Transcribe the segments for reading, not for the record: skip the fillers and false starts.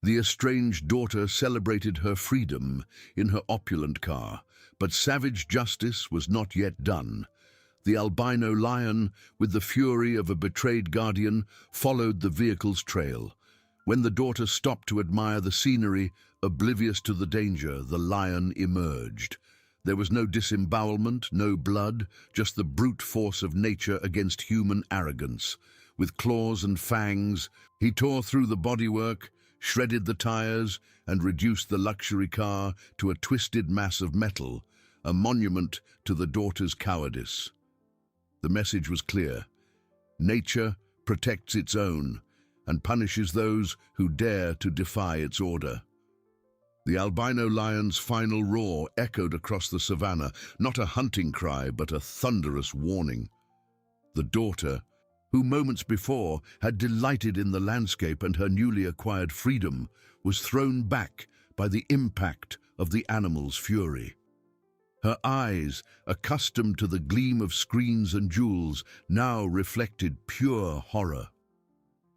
The estranged daughter celebrated her freedom in her opulent car, but savage justice was not yet done. The albino lion, with the fury of a betrayed guardian, followed the vehicle's trail. When the daughter stopped to admire the scenery, oblivious to the danger, the lion emerged. There was no disembowelment, no blood, just the brute force of nature against human arrogance. With claws and fangs, he tore through the bodywork, shredded the tires, and reduced the luxury car to a twisted mass of metal, a monument to the daughter's cowardice. The message was clear. Nature protects its own and punishes those who dare to defy its order. The albino lion's final roar echoed across the savannah, not a hunting cry, but a thunderous warning. The daughter, who moments before had delighted in the landscape and her newly acquired freedom, was thrown back by the impact of the animal's fury. Her eyes, accustomed to the gleam of screens and jewels, now reflected pure horror.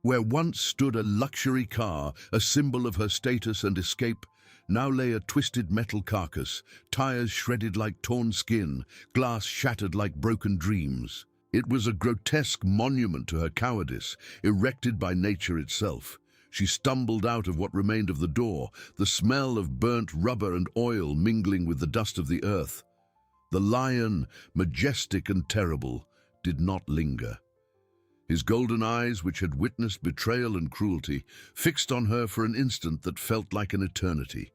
Where once stood a luxury car, a symbol of her status and escape, now lay a twisted metal carcass, tires shredded like torn skin, glass shattered like broken dreams. It was a grotesque monument to her cowardice, erected by nature itself. She stumbled out of what remained of the door, the smell of burnt rubber and oil mingling with the dust of the earth. The lion, majestic and terrible, did not linger. His golden eyes, which had witnessed betrayal and cruelty, fixed on her for an instant that felt like an eternity.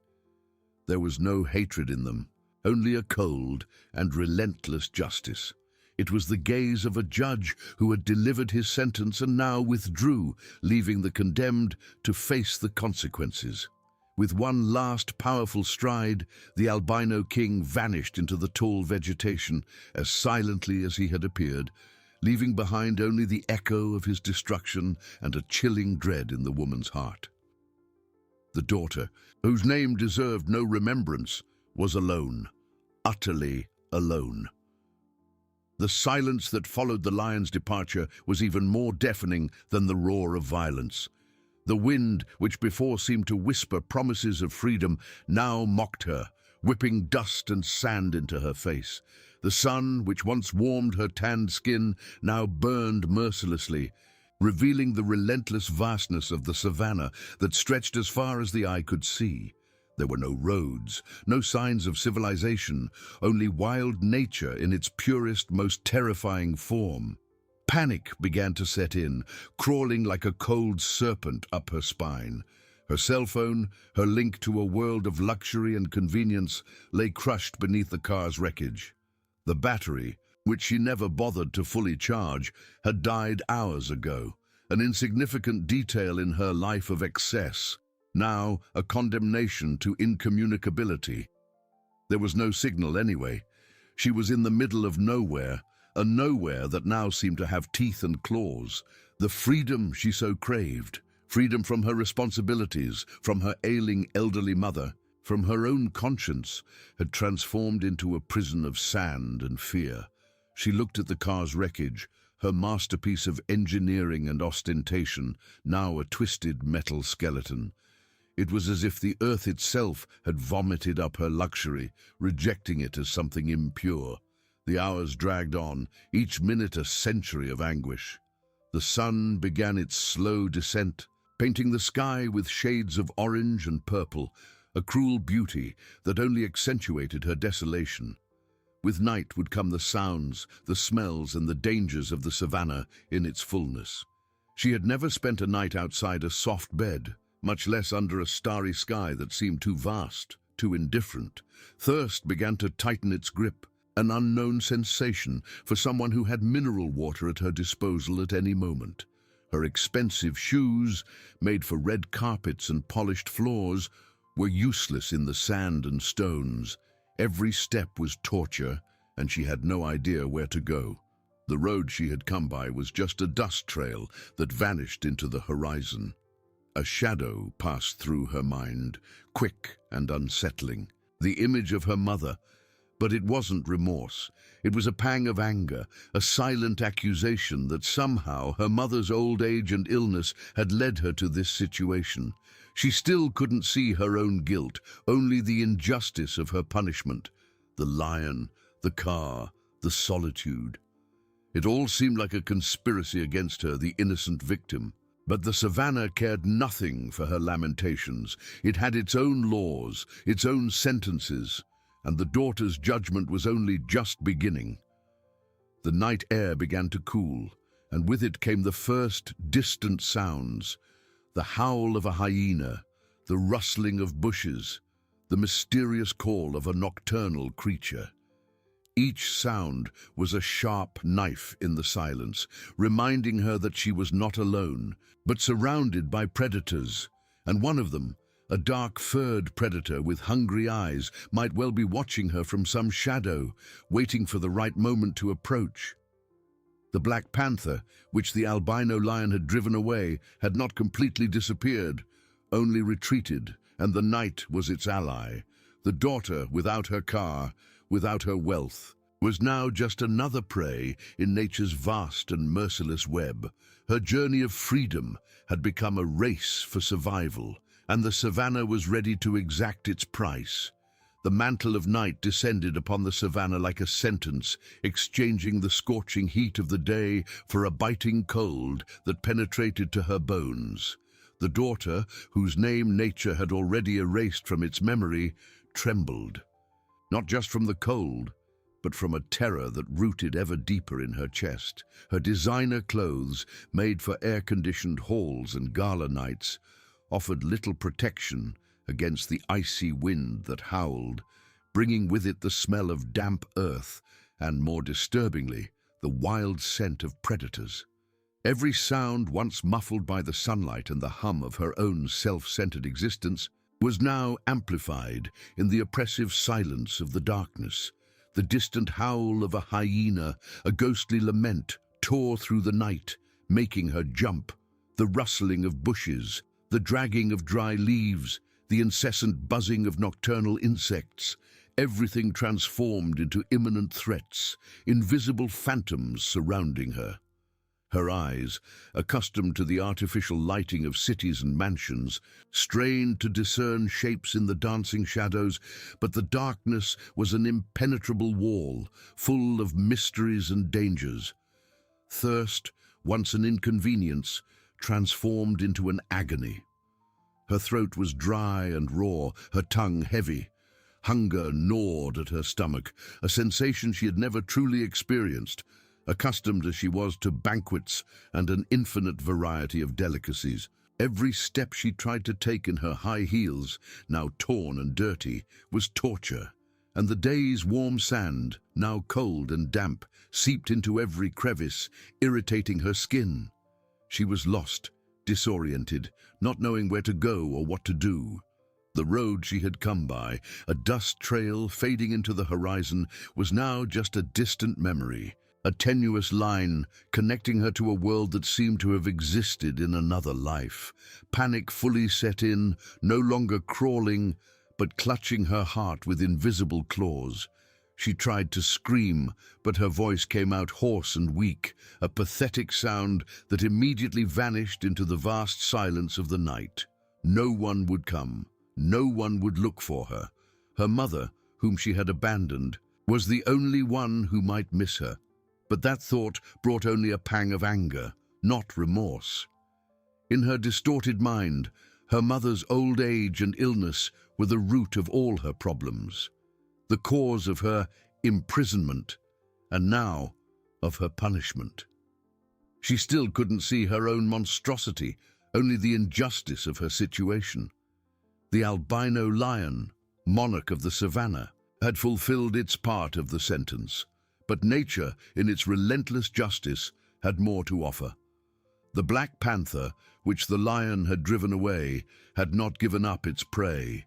There was no hatred in them, only a cold and relentless justice. It was the gaze of a judge who had delivered his sentence and now withdrew, leaving the condemned to face the consequences. With one last powerful stride, the albino king vanished into the tall vegetation as silently as he had appeared, leaving behind only the echo of his destruction and a chilling dread in the woman's heart. The daughter, whose name deserved no remembrance, was alone, utterly alone. The silence that followed the lion's departure was even more deafening than the roar of violence. The wind, which before seemed to whisper promises of freedom, now mocked her, whipping dust and sand into her face. The sun, which once warmed her tanned skin, now burned mercilessly, revealing the relentless vastness of the savannah that stretched as far as the eye could see. There were no roads, no signs of civilization, only wild nature in its purest, most terrifying form. Panic began to set in, crawling like a cold serpent up her spine. Her cell phone, her link to a world of luxury and convenience, lay crushed beneath the car's wreckage. The battery, which she never bothered to fully charge, had died hours ago, an insignificant detail in her life of excess, now a condemnation to incommunicability. There was no signal anyway. She was in the middle of nowhere, a nowhere that now seemed to have teeth and claws. The freedom she so craved, freedom from her responsibilities, from her ailing elderly mother, from her own conscience, had transformed into a prison of sand and fear. She looked at the car's wreckage, her masterpiece of engineering and ostentation, now a twisted metal skeleton. It was as if the earth itself had vomited up her luxury, rejecting it as something impure. The hours dragged on, each minute a century of anguish. The sun began its slow descent, painting the sky with shades of orange and purple, a cruel beauty that only accentuated her desolation. With night would come the sounds, the smells, and the dangers of the savannah in its fullness. She had never spent a night outside a soft bed, much less under a starry sky that seemed too vast, too indifferent. Thirst began to tighten its grip, an unknown sensation for someone who had mineral water at her disposal at any moment. Her expensive shoes, made for red carpets and polished floors, were useless in the sand and stones. Every step was torture, and she had no idea where to go. The road she had come by was just a dust trail that vanished into the horizon. A shadow passed through her mind, quick and unsettling. The image of her mother. But it wasn't remorse. It was a pang of anger, a silent accusation that somehow her mother's old age and illness had led her to this situation. She still couldn't see her own guilt, only the injustice of her punishment. The lion, the car, the solitude. It all seemed like a conspiracy against her, the innocent victim. But the savannah cared nothing for her lamentations. It had its own laws, its own sentences, and the daughter's judgment was only just beginning. The night air began to cool, and with it came the first distant sounds. The howl of a hyena, the rustling of bushes, the mysterious call of a nocturnal creature. Each sound was a sharp knife in the silence, reminding her that she was not alone, but surrounded by predators, and one of them, a dark-furred predator with hungry eyes, might well be watching her from some shadow, waiting for the right moment to approach. The black panther, which the albino lion had driven away, had not completely disappeared, only retreated, and the night was its ally. The daughter, without her car, without her wealth, was now just another prey in nature's vast and merciless web. Her journey of freedom had become a race for survival, and the savannah was ready to exact its price. The mantle of night descended upon the savannah like a sentence, exchanging the scorching heat of the day for a biting cold that penetrated to her bones. The daughter, whose name nature had already erased from its memory, trembled, not just from the cold, but from a terror that rooted ever deeper in her chest. Her designer clothes, made for air-conditioned halls and gala nights, offered little protection against the icy wind that howled, bringing with it the smell of damp earth and, more disturbingly, the wild scent of predators. Every sound, once muffled by the sunlight and the hum of her own self-centered existence, was now amplified in the oppressive silence of the darkness. The distant howl of a hyena, a ghostly lament, tore through the night, making her jump. The rustling of bushes, the dragging of dry leaves, the incessant buzzing of nocturnal insects, everything transformed into imminent threats, invisible phantoms surrounding her. Her eyes, accustomed to the artificial lighting of cities and mansions, strained to discern shapes in the dancing shadows, but the darkness was an impenetrable wall, full of mysteries and dangers. Thirst, once an inconvenience, transformed into an agony. Her throat was dry and raw, her tongue heavy. Hunger gnawed at her stomach, a sensation she had never truly experienced, accustomed as she was to banquets and an infinite variety of delicacies. Every step she tried to take in her high heels, now torn and dirty, was torture, and the day's warm sand, now cold and damp, seeped into every crevice, irritating her skin. She was lost, disoriented, not knowing where to go or what to do. The road she had come by, a dust trail fading into the horizon, was now just a distant memory, a tenuous line connecting her to a world that seemed to have existed in another life. Panic fully set in, no longer crawling, but clutching her heart with invisible claws. She tried to scream, but her voice came out hoarse and weak, a pathetic sound that immediately vanished into the vast silence of the night. No one would come. No one would look for her. Her mother, whom she had abandoned, was the only one who might miss her. But that thought brought only a pang of anger, not remorse. In her distorted mind, her mother's old age and illness were the root of all her problems, the cause of her imprisonment, and now of her punishment. She still couldn't see her own monstrosity, only the injustice of her situation. The albino lion, monarch of the savannah, had fulfilled its part of the sentence, but nature, in its relentless justice, had more to offer. The black panther, which the lion had driven away, had not given up its prey.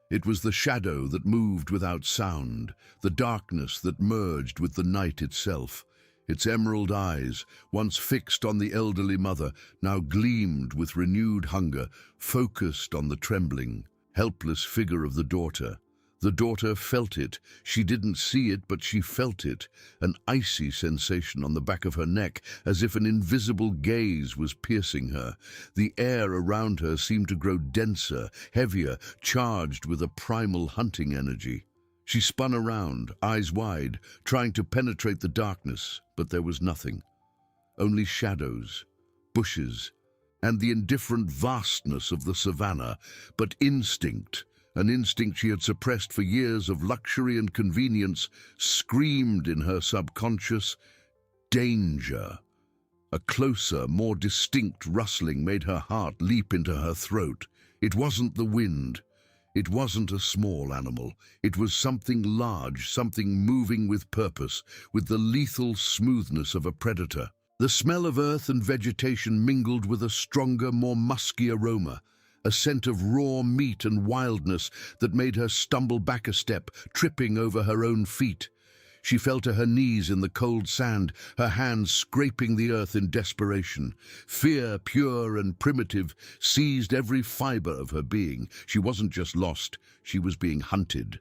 It was the shadow that moved without sound, the darkness that merged with the night itself. Its emerald eyes, once fixed on the elderly mother, now gleamed with renewed hunger, focused on the trembling, helpless figure of the daughter. The daughter felt it. She didn't see it, but she felt it, an icy sensation on the back of her neck, as if an invisible gaze was piercing her. The air around her seemed to grow denser, heavier, charged with a primal hunting energy. She spun around, eyes wide, trying to penetrate the darkness, but there was nothing. Only shadows, bushes, and the indifferent vastness of the savannah, but instinct, an instinct she had suppressed for years of luxury and convenience, screamed in her subconscious, danger. A closer, more distinct rustling made her heart leap into her throat. It wasn't the wind. It wasn't a small animal. It was something large, something moving with purpose, with the lethal smoothness of a predator. The smell of earth and vegetation mingled with a stronger, more musky aroma, a scent of raw meat and wildness that made her stumble back a step, tripping over her own feet. She fell to her knees in the cold sand, her hands scraping the earth in desperation. Fear, pure and primitive, seized every fiber of her being. She wasn't just lost, she was being hunted.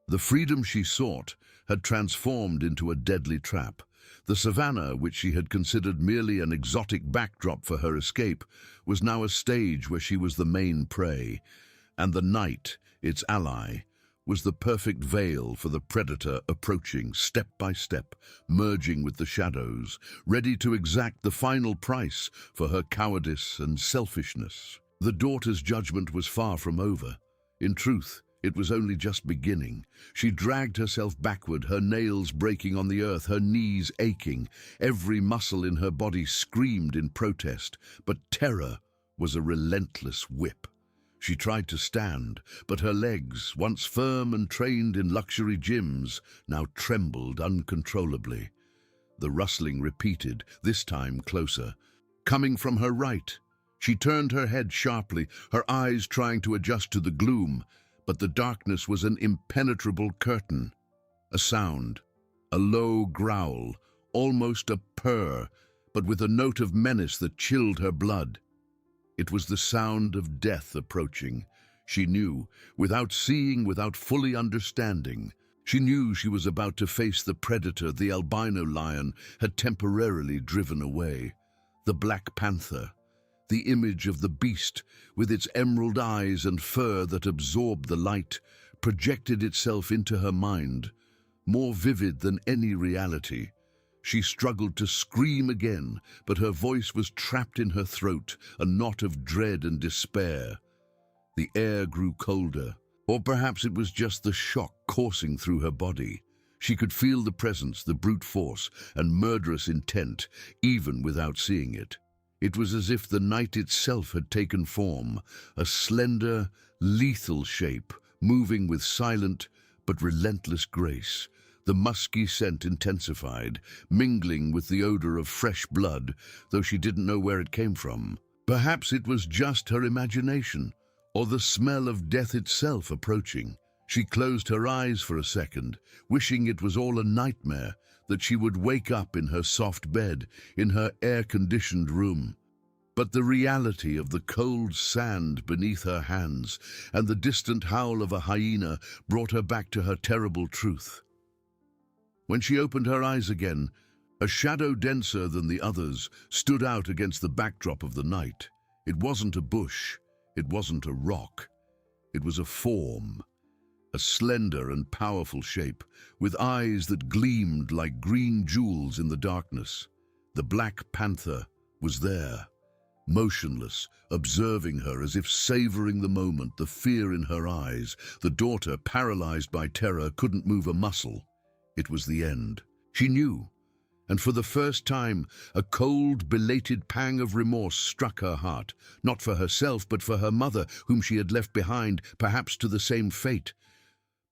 The freedom she sought had transformed into a deadly trap. The savannah, which she had considered merely an exotic backdrop for her escape, was now a stage where she was the main prey, and the night, its ally, was the perfect veil for the predator approaching step by step, merging with the shadows, ready to exact the final price for her cowardice and selfishness. The daughter's judgment was far from over. In truth, it was only just beginning. She dragged herself backward, her nails breaking on the earth, her knees aching. Every muscle in her body screamed in protest, but terror was a relentless whip. She tried to stand, but her legs, once firm and trained in luxury gyms, now trembled uncontrollably. The rustling repeated, this time closer. Coming from her right, she turned her head sharply, her eyes trying to adjust to the gloom. But the darkness was an impenetrable curtain. A sound, a low growl, almost a purr, but with a note of menace that chilled her blood. It was the sound of death approaching. She knew, without seeing, without fully understanding. She knew she was about to face the predator the albino lion had temporarily driven away. The Black Panther. The image of the beast, with its emerald eyes and fur that absorbed the light, projected itself into her mind, more vivid than any reality. She struggled to scream again, but her voice was trapped in her throat, a knot of dread and despair. The air grew colder, or perhaps it was just the shock coursing through her body. She could feel the presence, the brute force, and murderous intent, even without seeing it. It was as if the night itself had taken form, a slender, lethal shape, moving with silent but relentless grace. The musky scent intensified, mingling with the odor of fresh blood, though she didn't know where it came from. Perhaps it was just her imagination, or the smell of death itself approaching. She closed her eyes for a second, wishing it was all a nightmare, that she would wake up in her soft bed, in her air-conditioned room. But the reality of the cold sand beneath her hands and the distant howl of a hyena brought her back to her terrible truth. When she opened her eyes again, a shadow denser than the others stood out against the backdrop of the night. It wasn't a bush, it wasn't a rock. It was a form. A slender and powerful shape, with eyes that gleamed like green jewels in the darkness. The Black Panther was there, motionless, observing her as if savoring the moment, the fear in her eyes. The daughter, paralyzed by terror, couldn't move a muscle. It was the end. She knew, and for the first time, a cold, belated pang of remorse struck her heart, not for herself, but for her mother, whom she had left behind, perhaps to the same fate.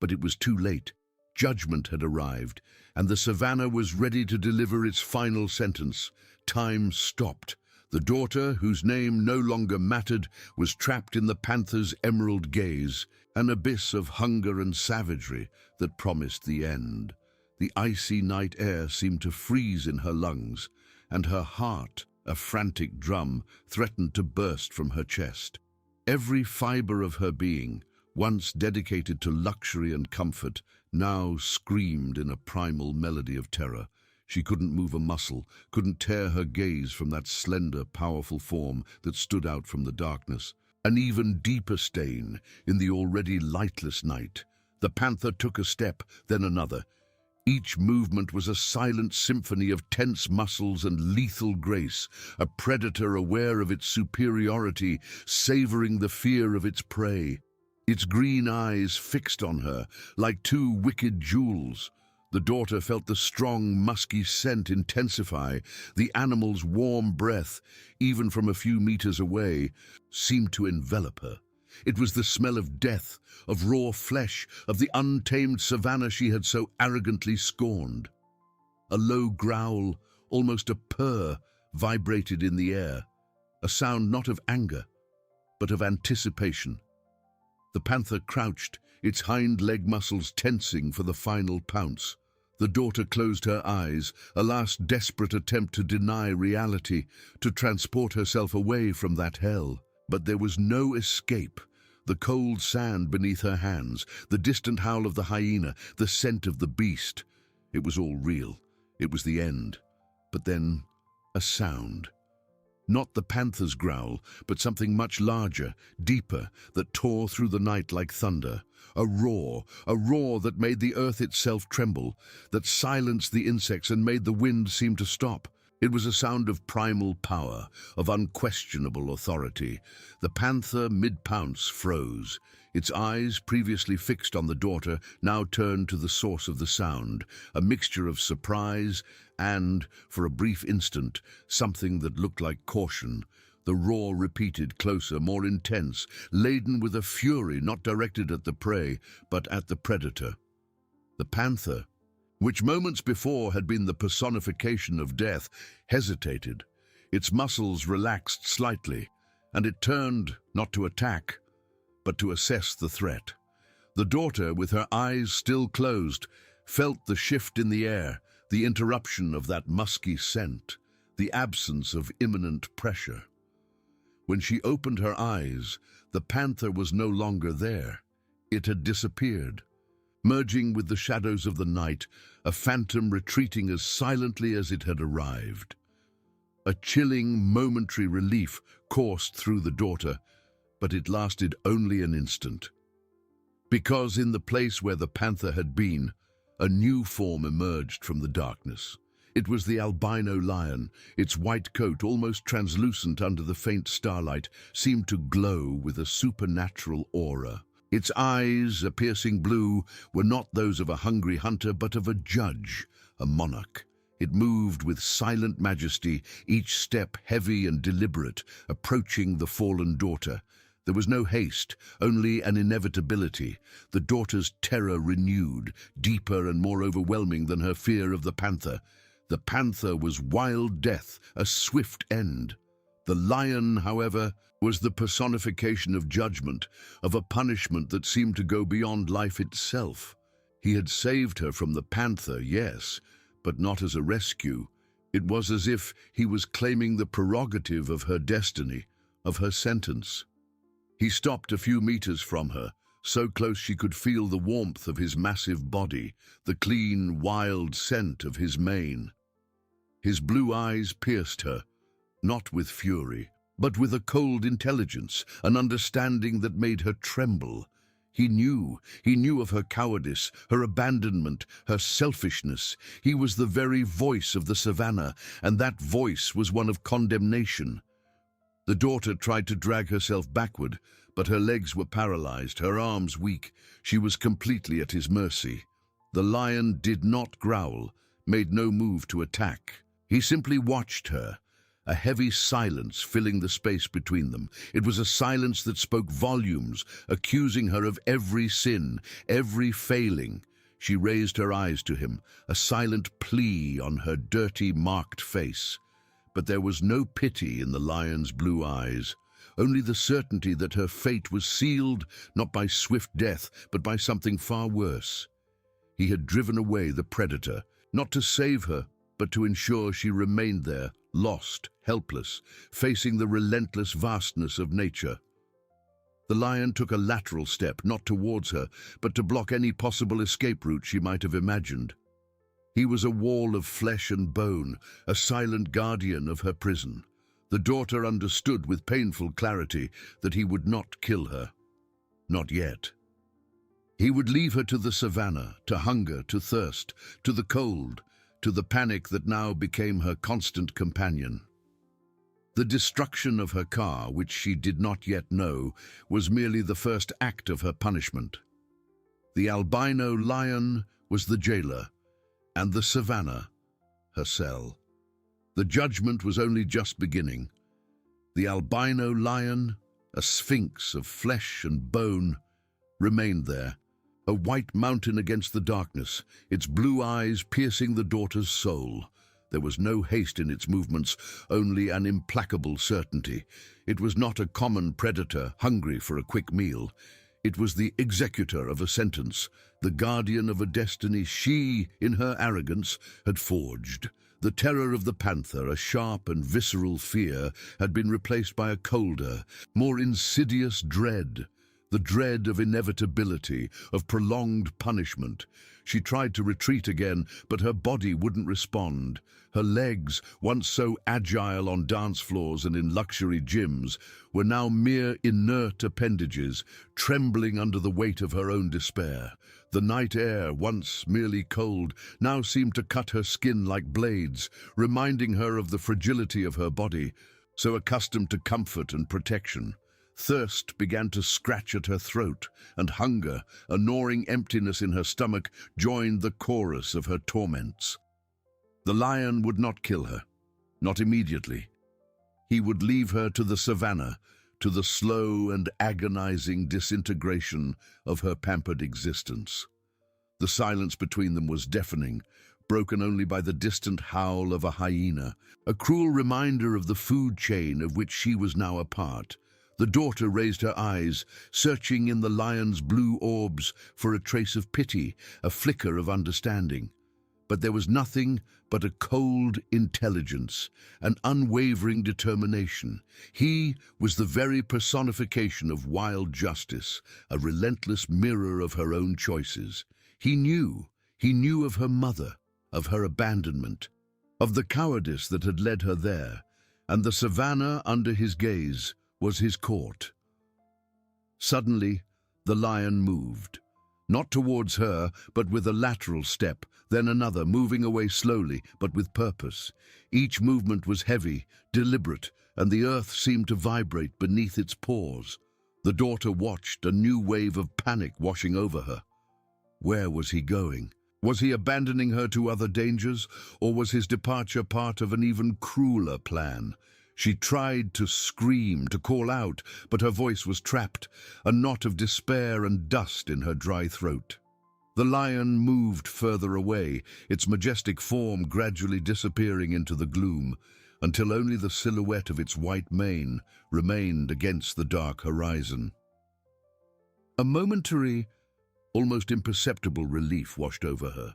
But it was too late. Judgment had arrived, and the savannah was ready to deliver its final sentence. Time stopped. The daughter, whose name no longer mattered, was trapped in the panther's emerald gaze, an abyss of hunger and savagery that promised the end. The icy night air seemed to freeze in her lungs, and her heart, a frantic drum, threatened to burst from her chest. Every fiber of her being, once dedicated to luxury and comfort, now screamed in a primal melody of terror. She couldn't move a muscle, couldn't tear her gaze from that slender, powerful form that stood out from the darkness. An even deeper stain in the already lightless night. The panther took a step, then another. Each movement was a silent symphony of tense muscles and lethal grace, a predator aware of its superiority, savoring the fear of its prey. Its green eyes fixed on her like two wicked jewels. The daughter felt the strong, musky scent intensify. The animal's warm breath, even from a few meters away, seemed to envelop her. It was the smell of death, of raw flesh, of the untamed savanna she had so arrogantly scorned. A low growl, almost a purr, vibrated in the air, a sound not of anger, but of anticipation. The panther crouched, its hind leg muscles tensing for the final pounce. The daughter closed her eyes, a last desperate attempt to deny reality, to transport herself away from that hell. But there was no escape. The cold sand beneath her hands, the distant howl of the hyena, the scent of the beast. It was all real. It was the end. But then, a sound. Not the panther's growl, but something much larger, deeper, that tore through the night like thunder. A roar that made the earth itself tremble, that silenced the insects and made the wind seem to stop. It was a sound of primal power, of unquestionable authority. The panther, mid-pounce, froze. Its eyes, previously fixed on the daughter, now turned to the source of the sound, a mixture of surprise and, for a brief instant, something that looked like caution. The roar repeated, closer, more intense, laden with a fury not directed at the prey, but at the predator. The panther, which moments before had been the personification of death, hesitated. Its muscles relaxed slightly, and it turned, not to attack, but to assess the threat. The daughter, with her eyes still closed, felt the shift in the air, the interruption of that musky scent, the absence of imminent pressure. When she opened her eyes, the panther was no longer there. It had disappeared. Merging with the shadows of the night, a phantom retreating as silently as it had arrived. A chilling, momentary relief coursed through the daughter, but it lasted only an instant. Because in the place where the panther had been, a new form emerged from the darkness. It was the albino lion. Its white coat, almost translucent under the faint starlight, seemed to glow with a supernatural aura. Its eyes, a piercing blue, were not those of a hungry hunter, but of a judge, a monarch. It moved with silent majesty, each step heavy and deliberate, approaching the fallen daughter. There was no haste, only an inevitability. The daughter's terror renewed, deeper and more overwhelming than her fear of the panther. The panther was wild death, a swift end. The lion, however, was the personification of judgment, of a punishment that seemed to go beyond life itself. He had saved her from the panther, yes, but not as a rescue. It was as if he was claiming the prerogative of her destiny, of her sentence. He stopped a few meters from her, so close she could feel the warmth of his massive body, the clean, wild scent of his mane. His blue eyes pierced her, not with fury, but with a cold intelligence, an understanding that made her tremble. He knew of her cowardice, her abandonment, her selfishness. He was the very voice of the savannah, and that voice was one of condemnation. The daughter tried to drag herself backward, but her legs were paralyzed, her arms weak. She was completely at his mercy. The lion did not growl, made no move to attack. He simply watched her, a heavy silence filling the space between them. It was a silence that spoke volumes, accusing her of every sin, every failing. She raised her eyes to him, a silent plea on her dirty, marked face. But there was no pity in the lion's blue eyes, only the certainty that her fate was sealed not by swift death, but by something far worse. He had driven away the predator, not to save her, but to ensure she remained there, lost, helpless, facing the relentless vastness of nature. The lion took a lateral step, not towards her, but to block any possible escape route she might have imagined. He was a wall of flesh and bone, a silent guardian of her prison. The daughter understood with painful clarity that he would not kill her. Not yet. He would leave her to the savannah, to hunger, to thirst, to the cold, to the panic that now became her constant companion. The destruction of her car, which she did not yet know, was merely the first act of her punishment. The albino lion was the jailer, and the savannah, her cell. The judgment was only just beginning. The albino lion, a sphinx of flesh and bone, remained there, a white mountain against the darkness, its blue eyes piercing the daughter's soul. There was no haste in its movements, only an implacable certainty. It was not a common predator hungry for a quick meal. It was the executor of a sentence, the guardian of a destiny she, in her arrogance, had forged. The terror of the panther, a sharp and visceral fear, had been replaced by a colder, more insidious dread. The dread of inevitability, of prolonged punishment. She tried to retreat again, but her body wouldn't respond. Her legs, once so agile on dance floors and in luxury gyms, were now mere inert appendages, trembling under the weight of her own despair. The night air, once merely cold, now seemed to cut her skin like blades, reminding her of the fragility of her body, so accustomed to comfort and protection. Thirst began to scratch at her throat, and hunger, a gnawing emptiness in her stomach, joined the chorus of her torments. The lion would not kill her, not immediately. He would leave her to the savannah, to the slow and agonizing disintegration of her pampered existence. The silence between them was deafening, broken only by the distant howl of a hyena, a cruel reminder of the food chain of which she was now a part. The daughter raised her eyes, searching in the lion's blue orbs for a trace of pity, a flicker of understanding. But there was nothing but a cold intelligence, an unwavering determination. He was the very personification of wild justice, a relentless mirror of her own choices. He knew of her mother, of her abandonment, of the cowardice that had led her there, and the savannah under his gaze was his court. Suddenly, the lion moved, not towards her, but with a lateral step, then another, moving away slowly, but with purpose. Each movement was heavy, deliberate, and the earth seemed to vibrate beneath its paws. The daughter watched, a new wave of panic washing over her. Where was he going? Was he abandoning her to other dangers, or was his departure part of an even crueler plan? She tried to scream, to call out, but her voice was trapped, a knot of despair and dust in her dry throat. The lion moved further away, its majestic form gradually disappearing into the gloom, until only the silhouette of its white mane remained against the dark horizon. A momentary, almost imperceptible relief washed over her.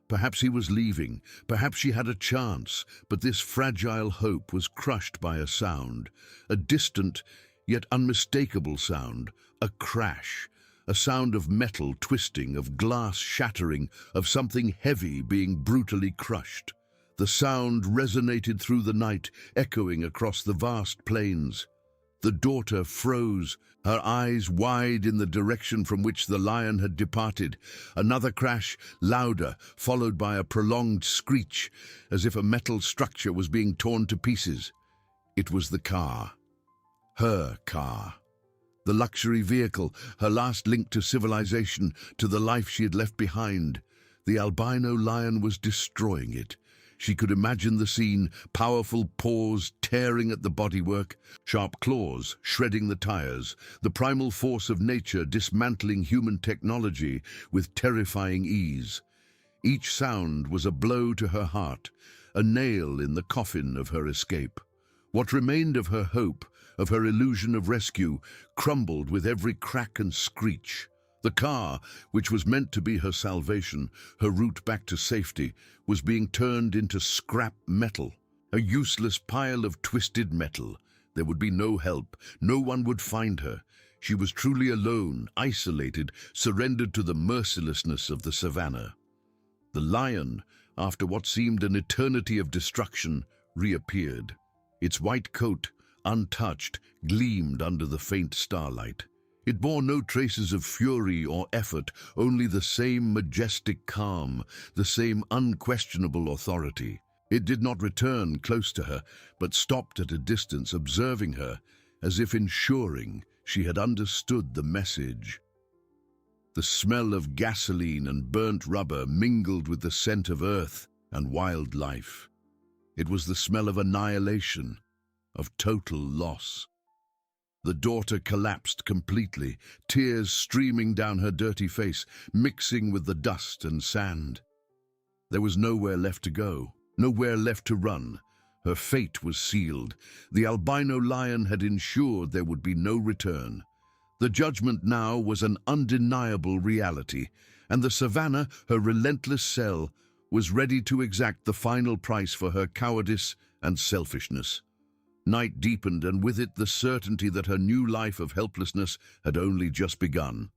Perhaps he was leaving, perhaps she had a chance, but this fragile hope was crushed by a sound, a distant yet unmistakable sound, a crash, a sound of metal twisting, of glass shattering, of something heavy being brutally crushed. The sound resonated through the night, echoing across the vast plains. The daughter froze, her eyes wide in the direction from which the lion had departed. Another crash, louder, followed by a prolonged screech, as if a metal structure was being torn to pieces. It was the car. Her car. The luxury vehicle, her last link to civilization, to the life she had left behind. The albino lion was destroying it. She could imagine the scene, powerful paws tearing at the bodywork, sharp claws shredding the tires, the primal force of nature dismantling human technology with terrifying ease. Each sound was a blow to her heart, a nail in the coffin of her escape. What remained of her hope, of her illusion of rescue, crumbled with every crack and screech. The car, which was meant to be her salvation, her route back to safety, was being turned into scrap metal, a useless pile of twisted metal. There would be no help. No one would find her. She was truly alone, isolated, surrendered to the mercilessness of the savannah. The lion, after what seemed an eternity of destruction, reappeared. Its white coat, untouched, gleamed under the faint starlight. It bore no traces of fury or effort, only the same majestic calm, the same unquestionable authority. It did not return close to her, but stopped at a distance, observing her, as if ensuring she had understood the message. The smell of gasoline and burnt rubber mingled with the scent of earth and wildlife. It was the smell of annihilation, of total loss. The daughter collapsed completely, tears streaming down her dirty face, mixing with the dust and sand. There was nowhere left to go, nowhere left to run. Her fate was sealed. The albino lion had ensured there would be no return. The judgment now was an undeniable reality, and the savannah, her relentless cell, was ready to exact the final price for her cowardice and selfishness. Night deepened, and with it the certainty that her new life of helplessness had only just begun.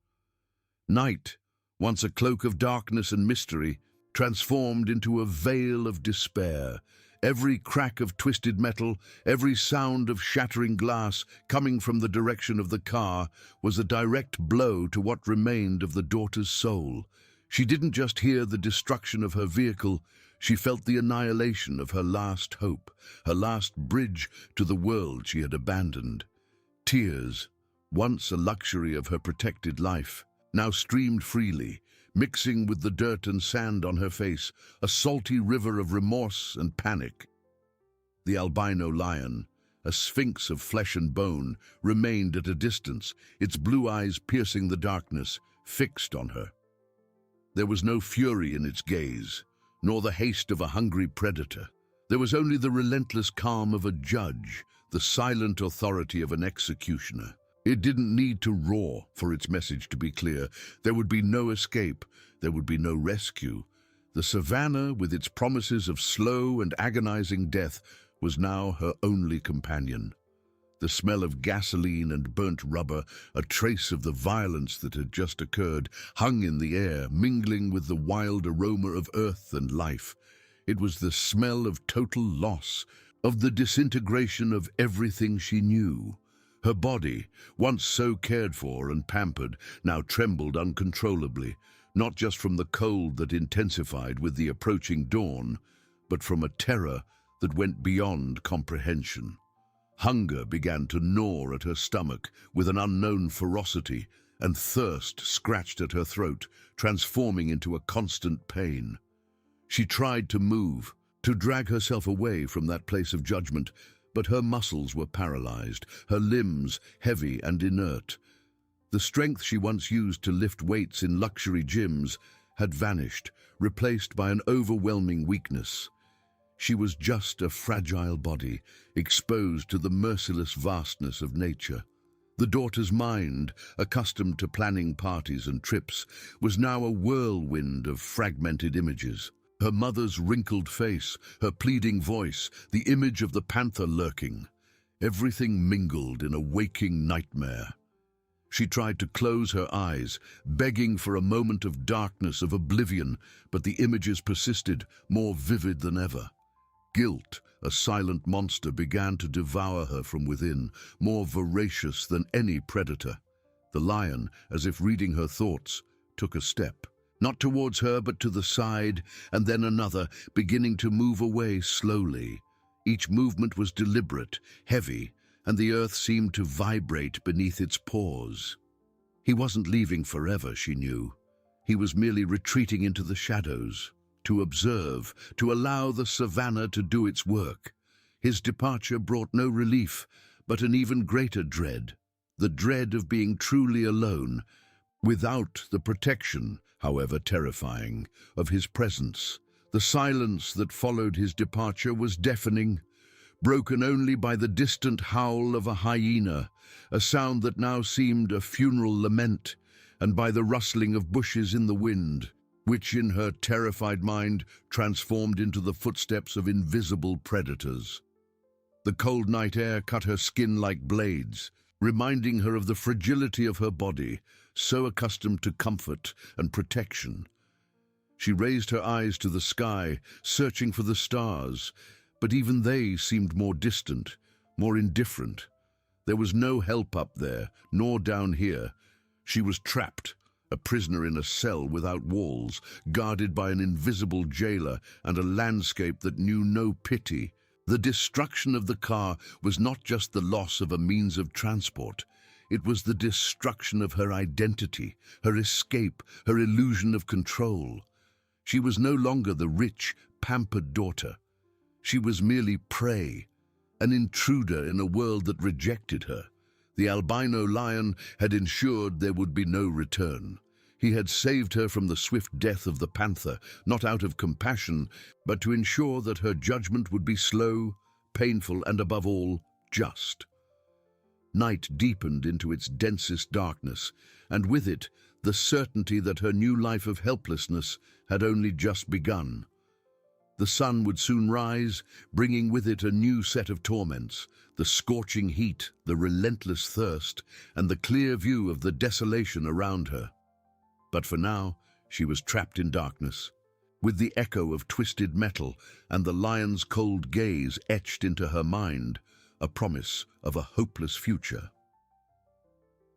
Night, once a cloak of darkness and mystery, transformed into a veil of despair. Every crack of twisted metal, every sound of shattering glass coming from the direction of the car was a direct blow to what remained of the daughter's soul. She didn't just hear the destruction of her vehicle, she felt the annihilation of her last hope, her last bridge to the world she had abandoned. Tears, once a luxury of her protected life, now streamed freely, mixing with the dirt and sand on her face, a salty river of remorse and panic. The albino lion, a sphinx of flesh and bone, remained at a distance, its blue eyes piercing the darkness, fixed on her. There was no fury in its gaze, nor the haste of a hungry predator. There was only the relentless calm of a judge, the silent authority of an executioner. It didn't need to roar for its message to be clear. There would be no escape. There would be no rescue. The savannah, with its promises of slow and agonizing death, was now her only companion. The smell of gasoline and burnt rubber, a trace of the violence that had just occurred, hung in the air, mingling with the wild aroma of earth and life. It was the smell of total loss, of the disintegration of everything she knew. Her body, once so cared for and pampered, now trembled uncontrollably, not just from the cold that intensified with the approaching dawn, but from a terror that went beyond comprehension. Hunger began to gnaw at her stomach with an unknown ferocity, and thirst scratched at her throat, transforming into a constant pain. She tried to move, to drag herself away from that place of judgment, but her muscles were paralyzed, her limbs heavy and inert. The strength she once used to lift weights in luxury gyms had vanished, replaced by an overwhelming weakness. She was just a fragile body, exposed to the merciless vastness of nature. The daughter's mind, accustomed to planning parties and trips, was now a whirlwind of fragmented images. Her mother's wrinkled face, her pleading voice, the image of the panther lurking. Everything mingled in a waking nightmare. She tried to close her eyes, begging for a moment of darkness, of oblivion, but the images persisted, more vivid than ever. Guilt, a silent monster, began to devour her from within, more voracious than any predator. The lion, as if reading her thoughts, took a step. Not towards her, but to the side, and then another, beginning to move away slowly. Each movement was deliberate, heavy, and the earth seemed to vibrate beneath its paws. He wasn't leaving forever, she knew. He was merely retreating into the shadows, to observe, to allow the savannah to do its work. His departure brought no relief, but an even greater dread, the dread of being truly alone, without the protection, however terrifying, of his presence. The silence that followed his departure was deafening, broken only by the distant howl of a hyena, a sound that now seemed a funeral lament, and by the rustling of bushes in the wind, which in her terrified mind transformed into the footsteps of invisible predators. The cold night air cut her skin like blades. reminding her of the fragility of her body, so accustomed to comfort and protection. She raised her eyes to the sky, searching for the stars, but even they seemed more distant, more indifferent. There was no help up there, nor down here. She was trapped, a prisoner in a cell without walls, guarded by an invisible jailer and a landscape that knew no pity. The destruction of the car was not just the loss of a means of transport. It was the destruction of her identity, her escape, her illusion of control. She was no longer the rich, pampered daughter. She was merely prey, an intruder in a world that rejected her. The albino lion had ensured there would be no return. He had saved her from the swift death of the panther, not out of compassion, but to ensure that her judgment would be slow, painful, and above all, just. Night deepened into its densest darkness, and with it, the certainty that her new life of helplessness had only just begun. The sun would soon rise, bringing with it a new set of torments, the scorching heat, the relentless thirst, and the clear view of the desolation around her. But for now, she was trapped in darkness, with the echo of twisted metal and the lion's cold gaze etched into her mind, a promise of a hopeless future.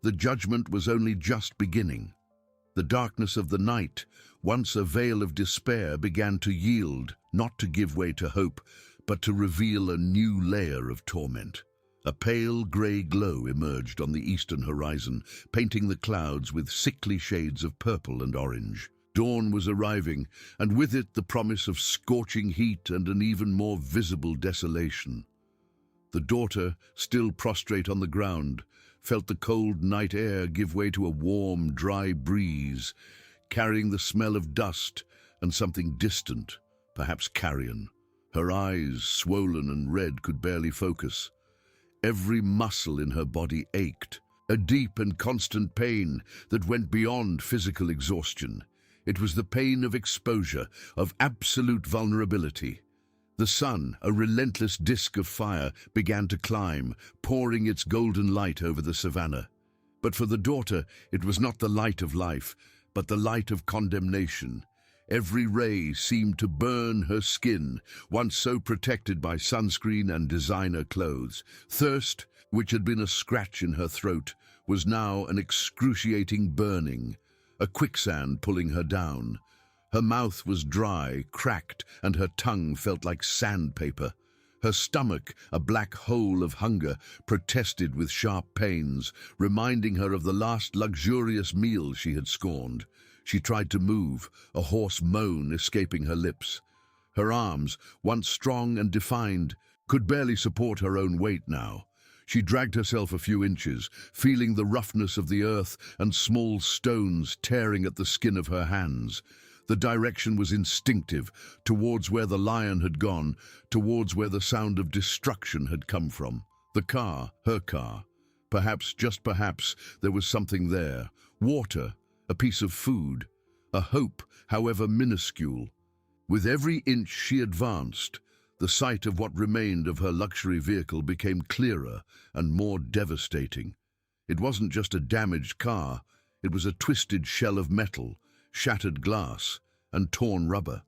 The judgment was only just beginning. The darkness of the night, once a veil of despair, began to yield, not to give way to hope, but to reveal a new layer of torment. A pale grey glow emerged on the eastern horizon, painting the clouds with sickly shades of purple and orange. Dawn was arriving, and with it the promise of scorching heat and an even more visible desolation. The daughter, still prostrate on the ground, felt the cold night air give way to a warm, dry breeze, carrying the smell of dust and something distant, perhaps carrion. Her eyes, swollen and red, could barely focus. Every muscle in her body ached, a deep and constant pain that went beyond physical exhaustion. It was the pain of exposure, of absolute vulnerability. The sun, a relentless disk of fire, began to climb, pouring its golden light over the savannah. But for the daughter, it was not the light of life, but the light of condemnation. Every ray seemed to burn her skin, once so protected by sunscreen and designer clothes. Thirst, which had been a scratch in her throat, was now an excruciating burning, a quicksand pulling her down. Her mouth was dry, cracked, and her tongue felt like sandpaper. Her stomach, a black hole of hunger, protested with sharp pains, reminding her of the last luxurious meal she had scorned. She tried to move, a hoarse moan escaping her lips. Her arms, once strong and defined, could barely support her own weight now. She dragged herself a few inches, feeling the roughness of the earth and small stones tearing at the skin of her hands. The direction was instinctive, towards where the lion had gone, towards where the sound of destruction had come from. The car, her car. Perhaps, just perhaps, there was something there. Water, a piece of food, a hope, however minuscule. With every inch she advanced, the sight of what remained of her luxury vehicle became clearer and more devastating. It wasn't just a damaged car, it was a twisted shell of metal, shattered glass, and torn rubber.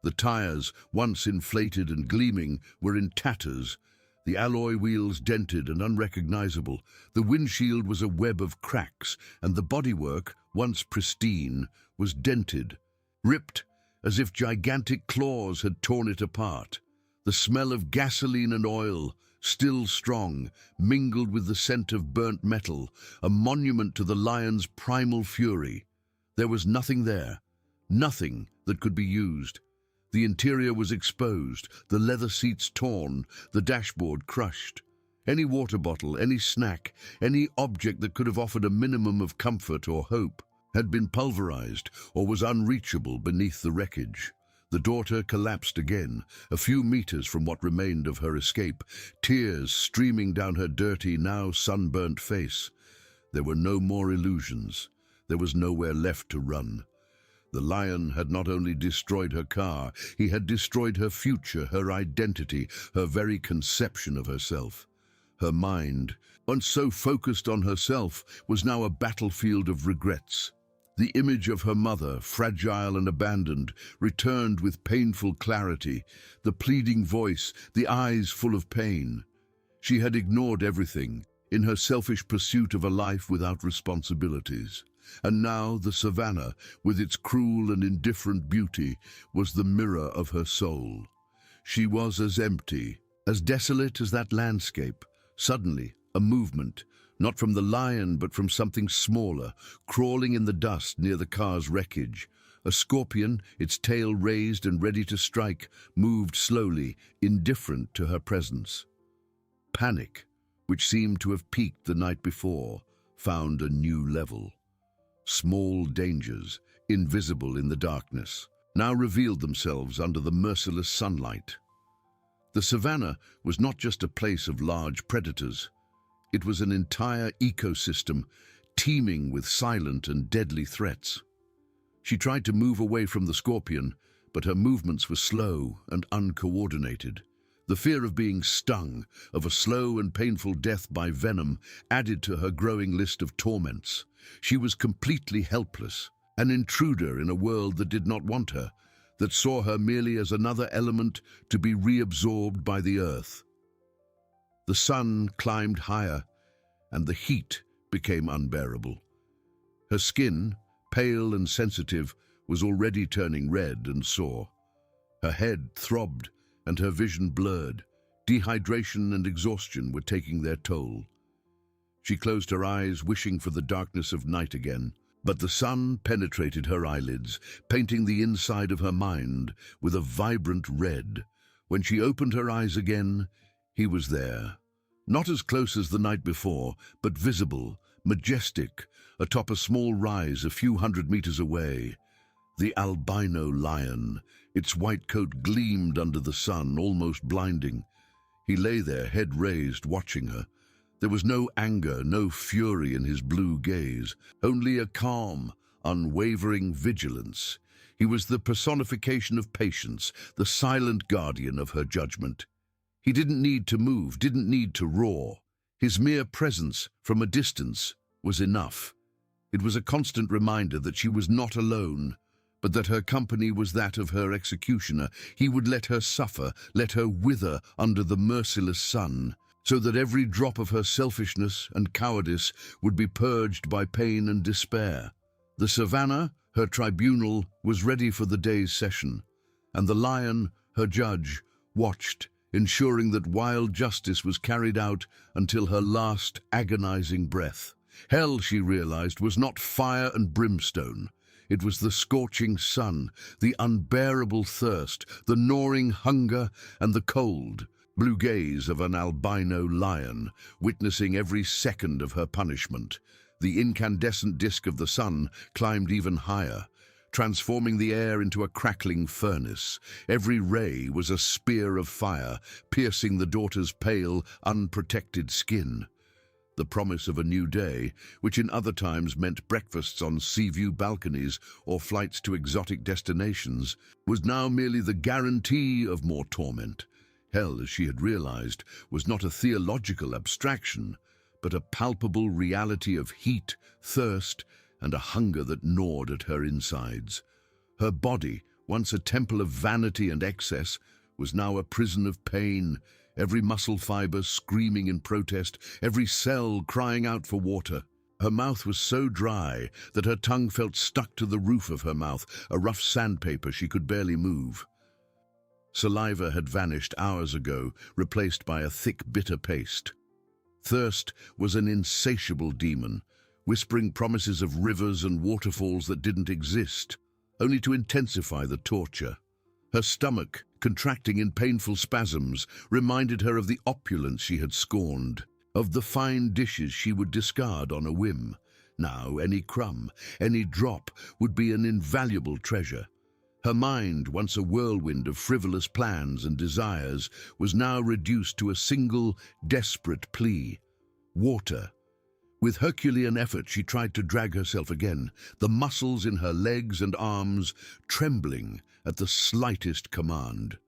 The tires, once inflated and gleaming, were in tatters, the alloy wheels dented and unrecognizable. The windshield was a web of cracks, and the bodywork, once pristine, was dented, ripped, as if gigantic claws had torn it apart. The smell of gasoline and oil, still strong, mingled with the scent of burnt metal, a monument to the lion's primal fury. There was nothing there, nothing that could be used. The interior was exposed, the leather seats torn, the dashboard crushed. Any water bottle, any snack, any object that could have offered a minimum of comfort or hope had been pulverized or was unreachable beneath the wreckage. The daughter collapsed again, a few meters from what remained of her escape, tears streaming down her dirty, now sunburnt face. There were no more illusions. There was nowhere left to run. The lion had not only destroyed her car, he had destroyed her future, her identity, her very conception of herself. Her mind, once so focused on herself, was now a battlefield of regrets. The image of her mother, fragile and abandoned, returned with painful clarity, the pleading voice, the eyes full of pain. She had ignored everything in her selfish pursuit of a life without responsibilities. And now the savannah, with its cruel and indifferent beauty, was the mirror of her soul. She was as empty, as desolate as that landscape. Suddenly, a movement, not from the lion but from something smaller, crawling in the dust near the car's wreckage. A scorpion, its tail raised and ready to strike, moved slowly, indifferent to her presence. Panic, which seemed to have peaked the night before, found a new level. Small dangers, invisible in the darkness, now revealed themselves under the merciless sunlight. The savannah was not just a place of large predators. It was an entire ecosystem, teeming with silent and deadly threats. She tried to move away from the scorpion, but her movements were slow and uncoordinated. The fear of being stung, of a slow and painful death by venom, added to her growing list of torments. She was completely helpless, an intruder in a world that did not want her, that saw her merely as another element to be reabsorbed by the earth. The sun climbed higher, and the heat became unbearable. Her skin, pale and sensitive, was already turning red and sore. Her head throbbed, and her vision blurred. Dehydration and exhaustion were taking their toll. She closed her eyes, wishing for the darkness of night again. But the sun penetrated her eyelids, painting the inside of her mind with a vibrant red. When she opened her eyes again, he was there. Not as close as the night before, but visible, majestic, atop a small rise a few hundred meters away. The albino lion. Its white coat gleamed under the sun, almost blinding. He lay there, head raised, watching her. There was no anger, no fury in his blue gaze, only a calm, unwavering vigilance. He was the personification of patience, the silent guardian of her judgment. He didn't need to move, didn't need to roar. His mere presence, from a distance, was enough. It was a constant reminder that she was not alone, but that her company was that of her executioner. He would let her suffer, let her wither under the merciless sun, so that every drop of her selfishness and cowardice would be purged by pain and despair. The savannah, her tribunal, was ready for the day's session, and the lion, her judge, watched, ensuring that wild justice was carried out until her last agonizing breath. Hell, she realized, was not fire and brimstone. It was the scorching sun, the unbearable thirst, the gnawing hunger, and the cold, blue gaze of an albino lion, witnessing every second of her punishment. The incandescent disk of the sun climbed even higher, transforming the air into a crackling furnace. Every ray was a spear of fire, piercing the daughter's pale, unprotected skin. The promise of a new day, which in other times meant breakfasts on sea-view balconies or flights to exotic destinations, was now merely the guarantee of more torment. Hell, as she had realized, was not a theological abstraction, but a palpable reality of heat, thirst, and a hunger that gnawed at her insides. Her body, once a temple of vanity and excess, was now a prison of pain, every muscle fiber screaming in protest, every cell crying out for water. Her mouth was so dry that her tongue felt stuck to the roof of her mouth, a rough sandpaper she could barely move. Saliva had vanished hours ago, replaced by a thick, bitter paste. Thirst was an insatiable demon, whispering promises of rivers and waterfalls that didn't exist, only to intensify the torture. Her stomach, contracting in painful spasms, reminded her of the opulence she had scorned, of the fine dishes she would discard on a whim. Now any crumb, any drop, would be an invaluable treasure. Her mind, once a whirlwind of frivolous plans and desires, was now reduced to a single, desperate plea: water. With Herculean effort, she tried to drag herself again, the muscles in her legs and arms trembling at the slightest command.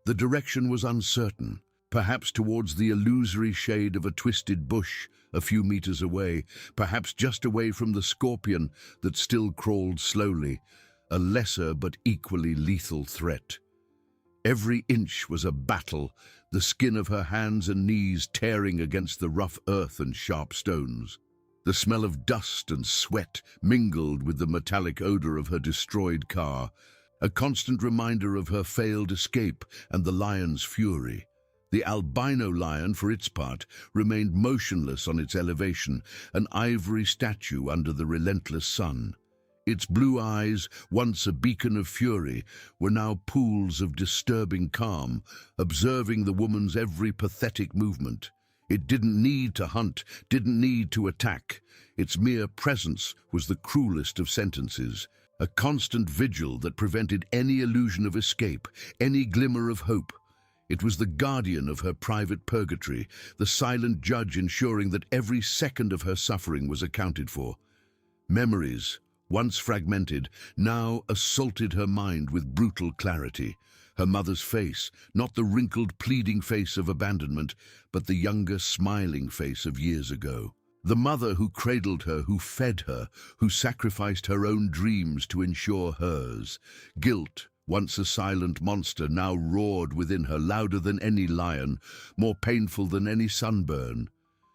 The direction was uncertain, perhaps towards the illusory shade of a twisted bush a few meters away, perhaps just away from the scorpion that still crawled slowly, a lesser but equally lethal threat. Every inch was a battle, the skin of her hands and knees tearing against the rough earth and sharp stones. The smell of dust and sweat mingled with the metallic odor of her destroyed car, a constant reminder of her failed escape and the lion's fury. The albino lion, for its part, remained motionless on its elevation, an ivory statue under the relentless sun. Its blue eyes, once a beacon of fury, were now pools of disturbing calm, observing the woman's every pathetic movement. It didn't need to hunt, didn't need to attack. Its mere presence was the cruelest of sentences, a constant vigil that prevented any illusion of escape, any glimmer of hope. It was the guardian of her private purgatory, the silent judge ensuring that every second of her suffering was accounted for. Memories, once fragmented, now assaulted her mind with brutal clarity. Her mother's face, not the wrinkled, pleading face of abandonment, but the younger, smiling face of years ago. The mother who cradled her, who fed her, who sacrificed her own dreams to ensure hers. Guilt, once a silent monster, now roared within her, louder than any lion, more painful than any sunburn.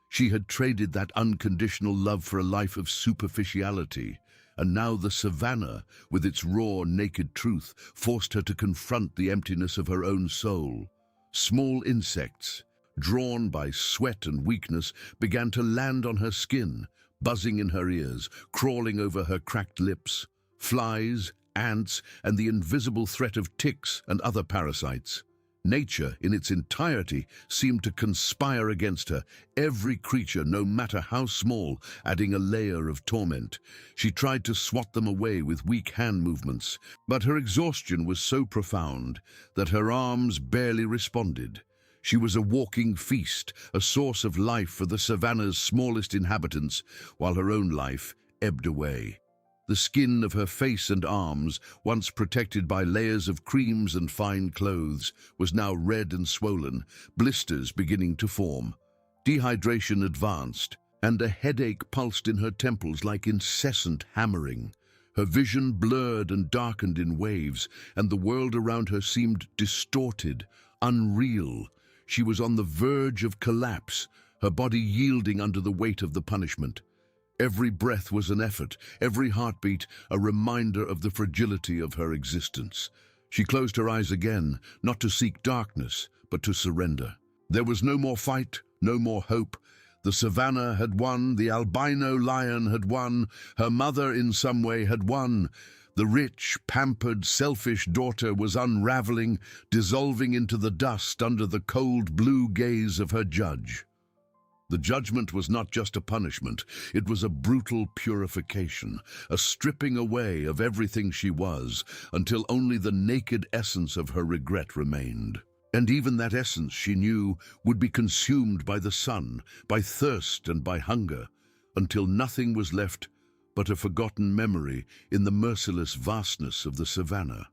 She had traded that unconditional love for a life of superficiality, and now the savannah, with its raw, naked truth, forced her to confront the emptiness of her own soul. Small insects, drawn by sweat and weakness, began to land on her skin, buzzing in her ears, crawling over her cracked lips. Flies, ants, and the invisible threat of ticks and other parasites. Nature, in its entirety, seemed to conspire against her, every creature, no matter how small, adding a layer of torment. She tried to swat them away with weak hand movements, but her exhaustion was so profound that her arms barely responded. She was a walking feast, a source of life for the savannah's smallest inhabitants, while her own life ebbed away. The skin of her face and arms, once protected by layers of creams and fine clothes, was now red and swollen, blisters beginning to form. Dehydration advanced, and a headache pulsed in her temples like incessant hammering. Her vision blurred and darkened in waves, and the world around her seemed distorted, unreal. She was on the verge of collapse, her body yielding under the weight of the punishment. Every breath was an effort, every heartbeat a reminder of the fragility of her existence. She closed her eyes again, not to seek darkness, but to surrender. There was no more fight, no more hope. The savannah had won, the albino lion had won, her mother in some way had won. The rich, pampered, selfish daughter was unraveling, dissolving into the dust under the cold blue gaze of her judge. The judgment was not just a punishment, it was a brutal purification, a stripping away of everything she was, until only the naked essence of her regret remained. And even that essence, she knew, would be consumed by the sun, by thirst and by hunger, until nothing was left but a forgotten memory in the merciless vastness of the savannah.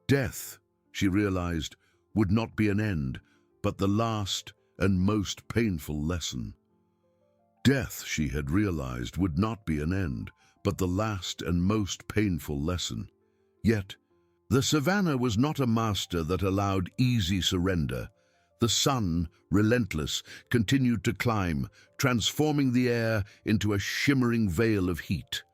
Death, she realized, would not be an end, but the last and most painful lesson. Death, she had realized, would not be an end, but the last and most painful lesson. Yet, the savannah was not a master that allowed easy surrender. The sun, relentless, continued to climb, transforming the air into a shimmering veil of heat.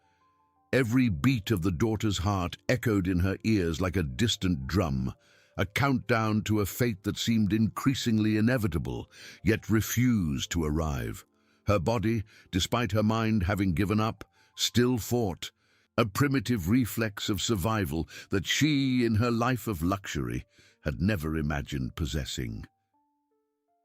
Every beat of the daughter's heart echoed in her ears like a distant drum, a countdown to a fate that seemed increasingly inevitable, yet refused to arrive. Her body, despite her mind having given up, still fought, a primitive reflex of survival that she, in her life of luxury, had never imagined possessing.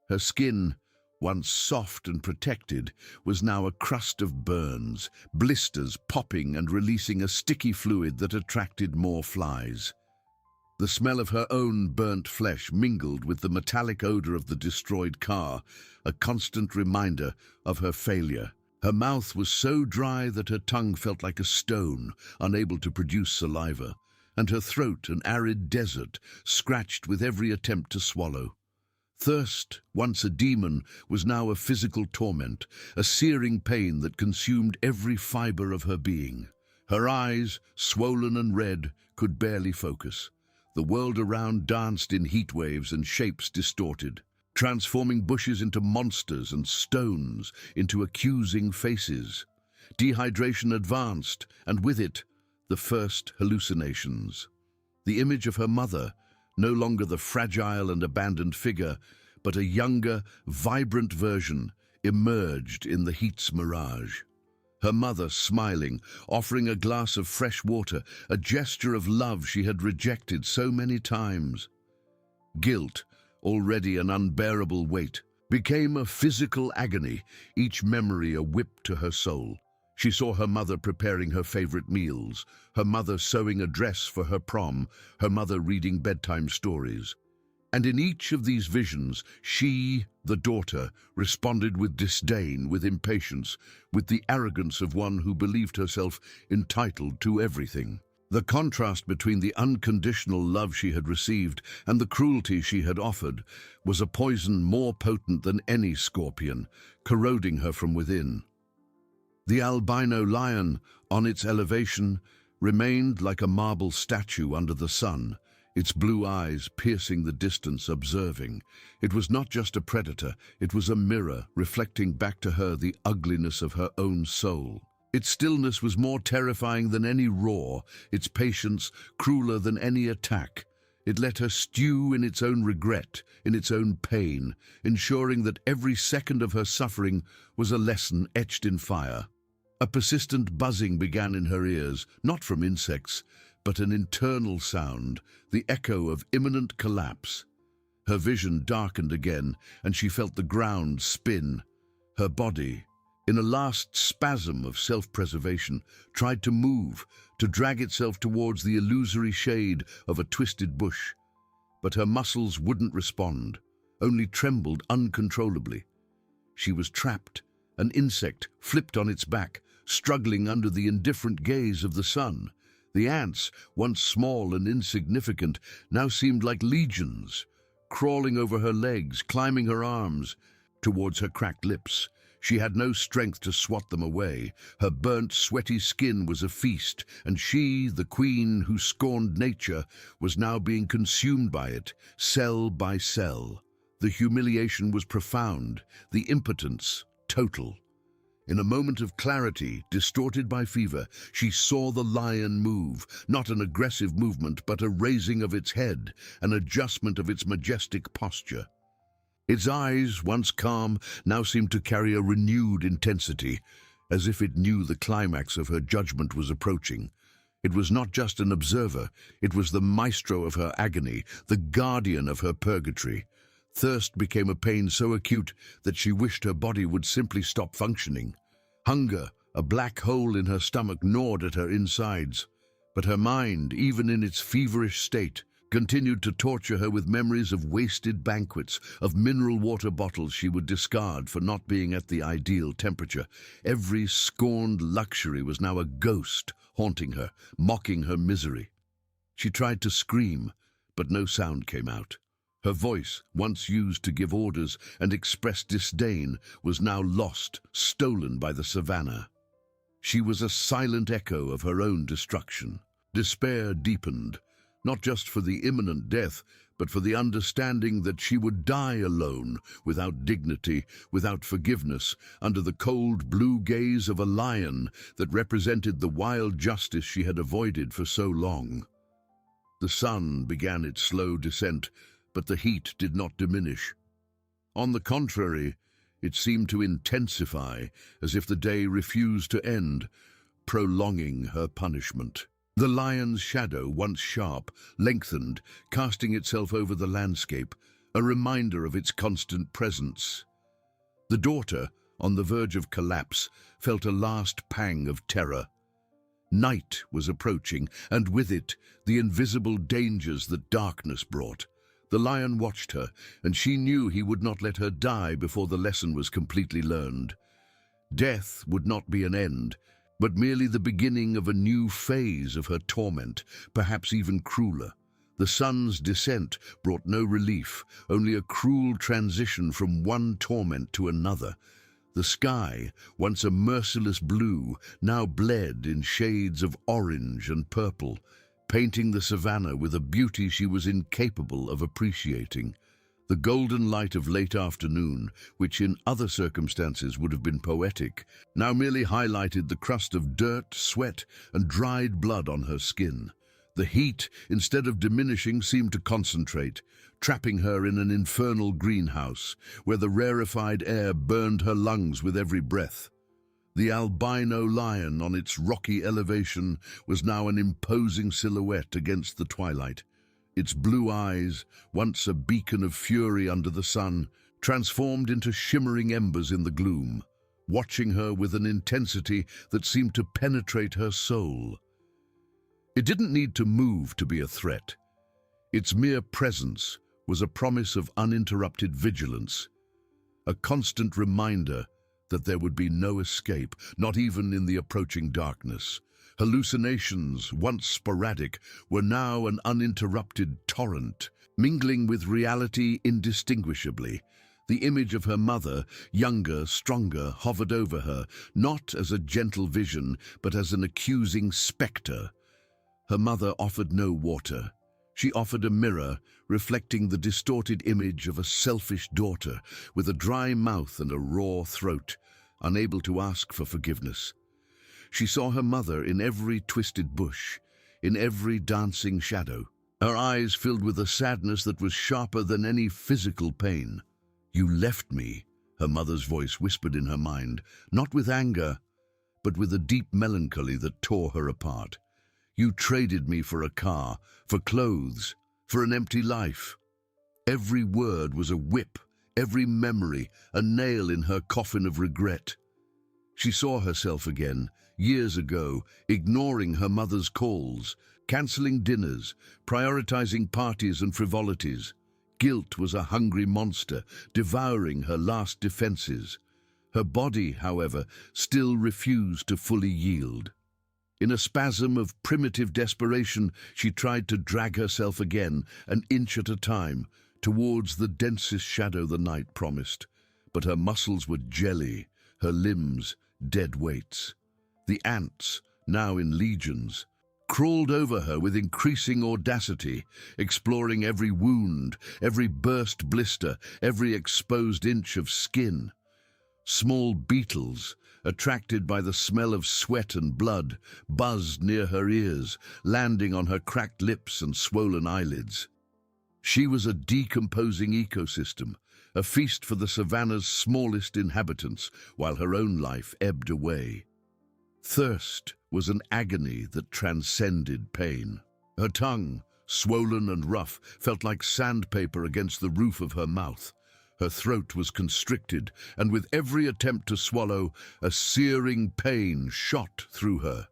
Her skin, once soft and protected, was now a crust of burns, blisters popping and releasing a sticky fluid that attracted more flies. The smell of her own burnt flesh mingled with the metallic odor of the destroyed car, a constant reminder of her failure. Her mouth was so dry that her tongue felt like a stone, unable to produce saliva, and her throat an arid desert, scratched with every attempt to swallow. Thirst, once a demon, was now a physical torment, a searing pain that consumed every fiber of her being. Her eyes, swollen and red, could barely focus. The world around danced in heat waves and shapes distorted, transforming bushes into monsters and stones into accusing faces. Dehydration advanced, and with it, the first hallucinations. The image of her mother, no longer the fragile and abandoned figure, but a younger, vibrant version, emerged in the heat's mirage. Her mother smiling, offering a glass of fresh water, a gesture of love she had rejected so many times. Guilt, already an unbearable weight, became a physical agony, each memory a whip to her soul. She saw her mother preparing her favorite meals, her mother sewing a dress for her prom, her mother reading bedtime stories. And in each of these visions, she, the daughter, responded with disdain, with impatience, with the arrogance of one who believed herself entitled to everything. The contrast between the unconditional love she had received and the cruelty she had offered was a poison more potent than any scorpion, corroding her from within. The albino lion, on its elevation, remained like a marble statue under the sun, its blue eyes piercing the distance, observing. It was not just a predator, it was a mirror, reflecting back to her the ugliness of her own soul. Its stillness was more terrifying than any roar, its patience crueler than any attack. It let her stew in its own regret, in its own pain, ensuring that every second of her suffering was a lesson etched in fire. A persistent buzzing began in her ears, not from insects, but an internal sound, the echo of imminent collapse. Her vision darkened again, and she felt the ground spin. Her body, in a last spasm of self-preservation, tried to move, to drag itself towards the illusory shade of a twisted bush. But her muscles wouldn't respond, only trembled uncontrollably. She was trapped, an insect flipped on its back, struggling under the indifferent gaze of the sun. The ants, once small and insignificant, now seemed like legions, crawling over her legs, climbing her arms, towards her cracked lips. She had no strength to swat them away. Her burnt, sweaty skin was a feast, and she, the queen who scorned nature, was now being consumed by it, cell by cell. The humiliation was profound, the impotence total. In a moment of clarity, distorted by fever, she saw the lion move, not an aggressive movement, but a raising of its head, an adjustment of its majestic posture. Its eyes, once calm, now seemed to carry a renewed intensity, as if it knew the climax of her judgment was approaching. It was not just an observer, it was the maestro of her agony, the guardian of her purgatory. Thirst became a pain so acute that she wished her body would simply stop functioning. Hunger, a black hole in her stomach, gnawed at her insides. But her mind, even in its feverish state, continued to torture her with memories of wasted banquets, of mineral water bottles she would discard for not being at the ideal temperature. Every scorned luxury was now a ghost haunting her, mocking her misery. She tried to scream, but no sound came out. Her voice, once used to give orders and express disdain, was now lost, stolen by the savannah. She was a silent echo of her own destruction. Despair deepened, not just for the imminent death, but for the understanding that she would die alone, without dignity, without forgiveness, under the cold blue gaze of a lion that represented the wild justice she had avoided for so long. The sun began its slow descent, but the heat did not diminish. On the contrary, it seemed to intensify, as if the day refused to end, prolonging her punishment. The lion's shadow, once sharp, lengthened, casting itself over the landscape, a reminder of its constant presence. The daughter, on the verge of collapse, felt a last pang of terror. Night was approaching, and with it, the invisible dangers that darkness brought. The lion watched her, and she knew he would not let her die before the lesson was completely learned. Death would not be an end, but merely the beginning of a new phase of her torment, perhaps even crueler. The sun's descent brought no relief, only a cruel transition from one torment to another. The sky, once a merciless blue, now bled in shades of orange and purple, painting the savannah with a beauty she was incapable of appreciating. The golden light of late afternoon, which in other circumstances would have been poetic, now merely highlighted the crust of dirt, sweat, and dried blood on her skin. The heat, instead of diminishing, seemed to concentrate, trapping her in an infernal greenhouse, where the rarefied air burned her lungs with every breath. The albino lion on its rocky elevation was now an imposing silhouette against the twilight. Its blue eyes, once a beacon of fury under the sun, transformed into shimmering embers in the gloom, watching her with an intensity that seemed to penetrate her soul. It didn't need to move to be a threat. Its mere presence was a promise of uninterrupted vigilance, a constant reminder that there would be no escape, not even in the approaching darkness. Hallucinations, once sporadic, were now an uninterrupted torrent, mingling with reality indistinguishably. The image of her mother, younger, stronger, hovered over her, not as a gentle vision, but as an accusing spectre. Her mother offered no water. She offered a mirror, reflecting the distorted image of a selfish daughter, with a dry mouth and a raw throat, unable to ask for forgiveness. She saw her mother in every twisted bush, in every dancing shadow. Her eyes filled with a sadness that was sharper than any physical pain. "You left me," her mother's voice whispered in her mind, not with anger, but with a deep melancholy that tore her apart. "You traded me for a car, for clothes, for an empty life." Every word was a whip, every memory a nail in her coffin of regret. She saw herself again, years ago, ignoring her mother's calls, cancelling dinners, prioritizing parties and frivolities. Guilt was a hungry monster, devouring her last defenses. Her body, however, still refused to fully yield. In a spasm of primitive desperation, she tried to drag herself again, an inch at a time, towards the densest shadow the night promised. But her muscles were jelly, her limbs dead weights. The ants, now in legions, crawled over her with increasing audacity, exploring every wound, every burst blister, every exposed inch of skin. Small beetles, attracted by the smell of sweat and blood, buzzed near her ears, landing on her cracked lips and swollen eyelids. She was a decomposing ecosystem, a feast for the savannah's smallest inhabitants, while her own life ebbed away. Thirst was an agony that transcended pain. Her tongue, swollen and rough, felt like sandpaper against the roof of her mouth. Her throat was constricted, and with every attempt to swallow, a searing pain shot through her.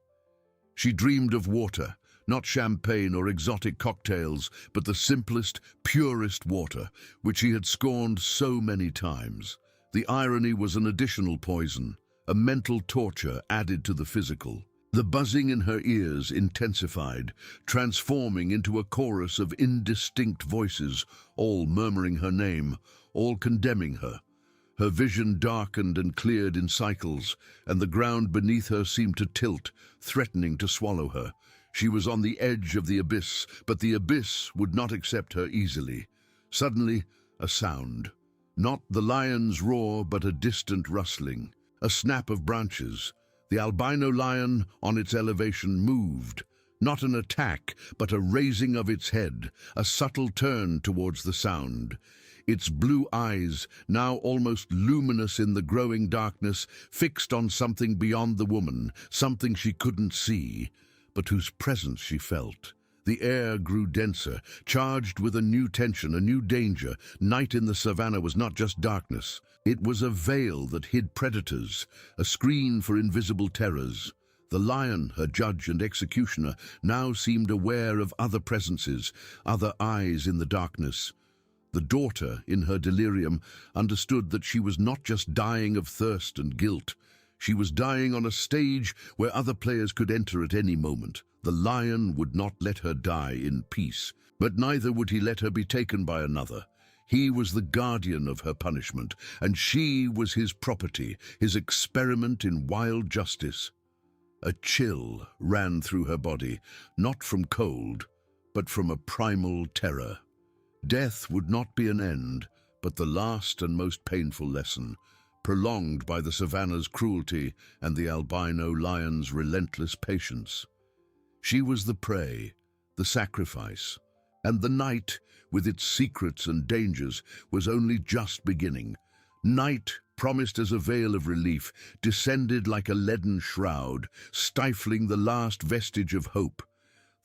She dreamed of water, not champagne or exotic cocktails, but the simplest, purest water, which she had scorned so many times. The irony was an additional poison, a mental torture added to the physical. The buzzing in her ears intensified, transforming into a chorus of indistinct voices, all murmuring her name, all condemning her. Her vision darkened and cleared in cycles, and the ground beneath her seemed to tilt, threatening to swallow her. She was on the edge of the abyss, but the abyss would not accept her easily. Suddenly, a sound. Not the lion's roar, but a distant rustling. A snap of branches. The albino lion, on its elevation, moved. Not an attack, but a raising of its head, a subtle turn towards the sound. Its blue eyes, now almost luminous in the growing darkness, fixed on something beyond the woman, something she couldn't see, but whose presence she felt. The air grew denser, charged with a new tension, a new danger. Night in the savannah was not just darkness. It was a veil that hid predators, a screen for invisible terrors. The lion, her judge and executioner, now seemed aware of other presences, other eyes in the darkness. The daughter, in her delirium, understood that she was not just dying of thirst and guilt. She was dying on a stage where other players could enter at any moment. The lion would not let her die in peace, but neither would he let her be taken by another. He was the guardian of her punishment, and she was his property, his experiment in wild justice. A chill ran through her body, not from cold, but from a primal terror. Death would not be an end, but the last and most painful lesson, prolonged by the savannah's cruelty and the albino lion's relentless patience. She was the prey, the sacrifice, and the night, with its secrets and dangers, was only just beginning. Night, promised as a veil of relief, descended like a leaden shroud, stifling the last vestige of hope.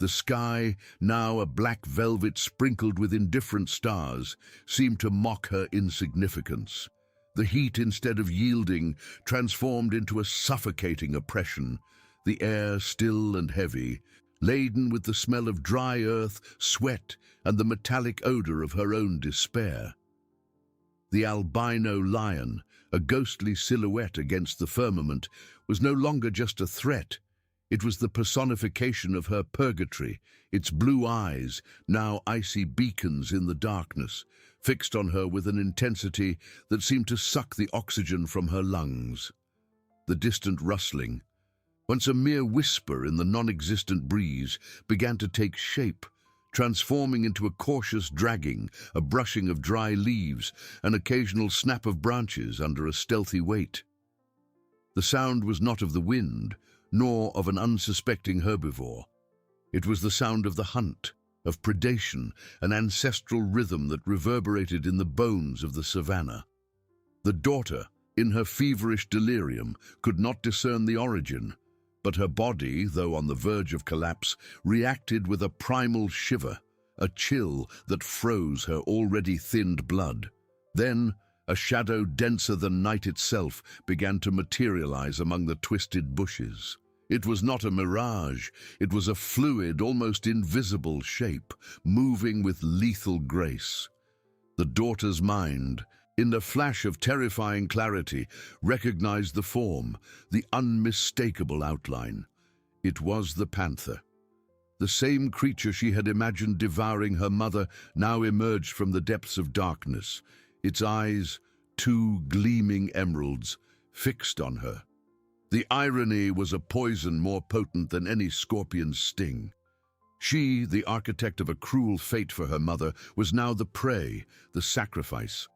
The sky, now a black velvet sprinkled with indifferent stars, seemed to mock her insignificance. The heat, instead of yielding, transformed into a suffocating oppression, the air still and heavy, laden with the smell of dry earth, sweat, and the metallic odor of her own despair. The albino lion, a ghostly silhouette against the firmament, was no longer just a threat. It was the personification of her purgatory, its blue eyes, now icy beacons in the darkness, fixed on her with an intensity that seemed to suck the oxygen from her lungs. The distant rustling, once a mere whisper in the non-existent breeze, began to take shape, transforming into a cautious dragging, a brushing of dry leaves, an occasional snap of branches under a stealthy weight. The sound was not of the wind, nor of an unsuspecting herbivore. It was the sound of the hunt, of predation, an ancestral rhythm that reverberated in the bones of the savannah. The daughter, in her feverish delirium, could not discern the origin, but her body, though on the verge of collapse, reacted with a primal shiver, a chill that froze her already thinned blood. Then, a shadow denser than night itself began to materialize among the twisted bushes. It was not a mirage, it was a fluid, almost invisible shape, moving with lethal grace. The daughter's mind, in a flash of terrifying clarity, recognized the form, the unmistakable outline. It was the panther. The same creature she had imagined devouring her mother now emerged from the depths of darkness, its eyes, two gleaming emeralds, fixed on her. The irony was a poison more potent than any scorpion's sting. She, the architect of a cruel fate for her mother, was now the prey, the sacrifice.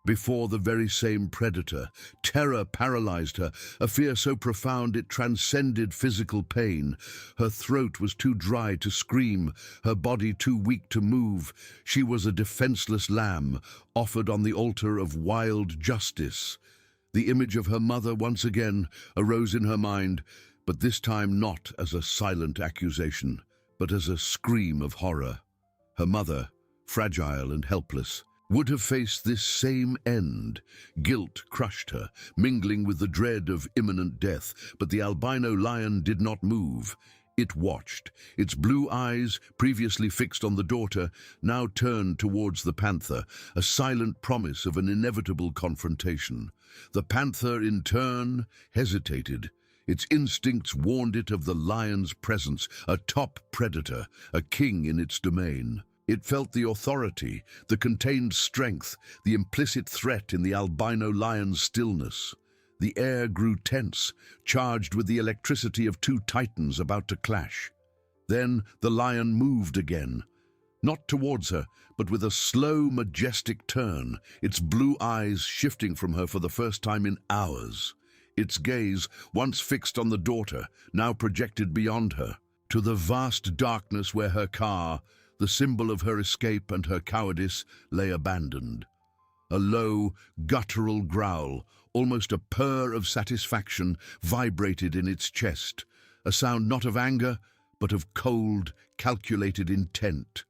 Before the very same predator, terror paralyzed her, a fear so profound it transcended physical pain. Her throat was too dry to scream, her body too weak to move. She was a defenseless lamb, offered on the altar of wild justice. The image of her mother once again arose in her mind, but this time not as a silent accusation, but as a scream of horror. Her mother, fragile and helpless, would have faced this same end. Guilt crushed her, mingling with the dread of imminent death, but the albino lion did not move. It watched, its blue eyes, previously fixed on the daughter, now turned towards the panther, a silent promise of an inevitable confrontation. The panther, in turn, hesitated. Its instincts warned it of the lion's presence, a top predator, a king in its domain. It felt the authority, the contained strength, the implicit threat in the albino lion's stillness. The air grew tense, charged with the electricity of two titans about to clash. Then the lion moved again, not towards her, but with a slow, majestic turn, its blue eyes shifting from her for the first time in hours. Its gaze, once fixed on the daughter, now projected beyond her, to the vast darkness where her car, the symbol of her escape and her cowardice, lay abandoned. A low, guttural growl, almost a purr of satisfaction, vibrated in its chest, a sound not of anger, but of cold, calculated intent.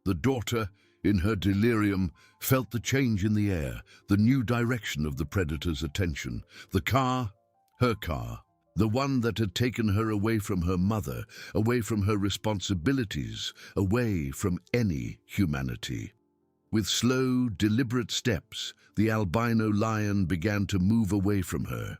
The daughter, in her delirium, felt the change in the air, the new direction of the predator's attention. The car, her car, the one that had taken her away from her mother, away from her responsibilities, away from any humanity. With slow, deliberate steps, the albino lion began to move away from her.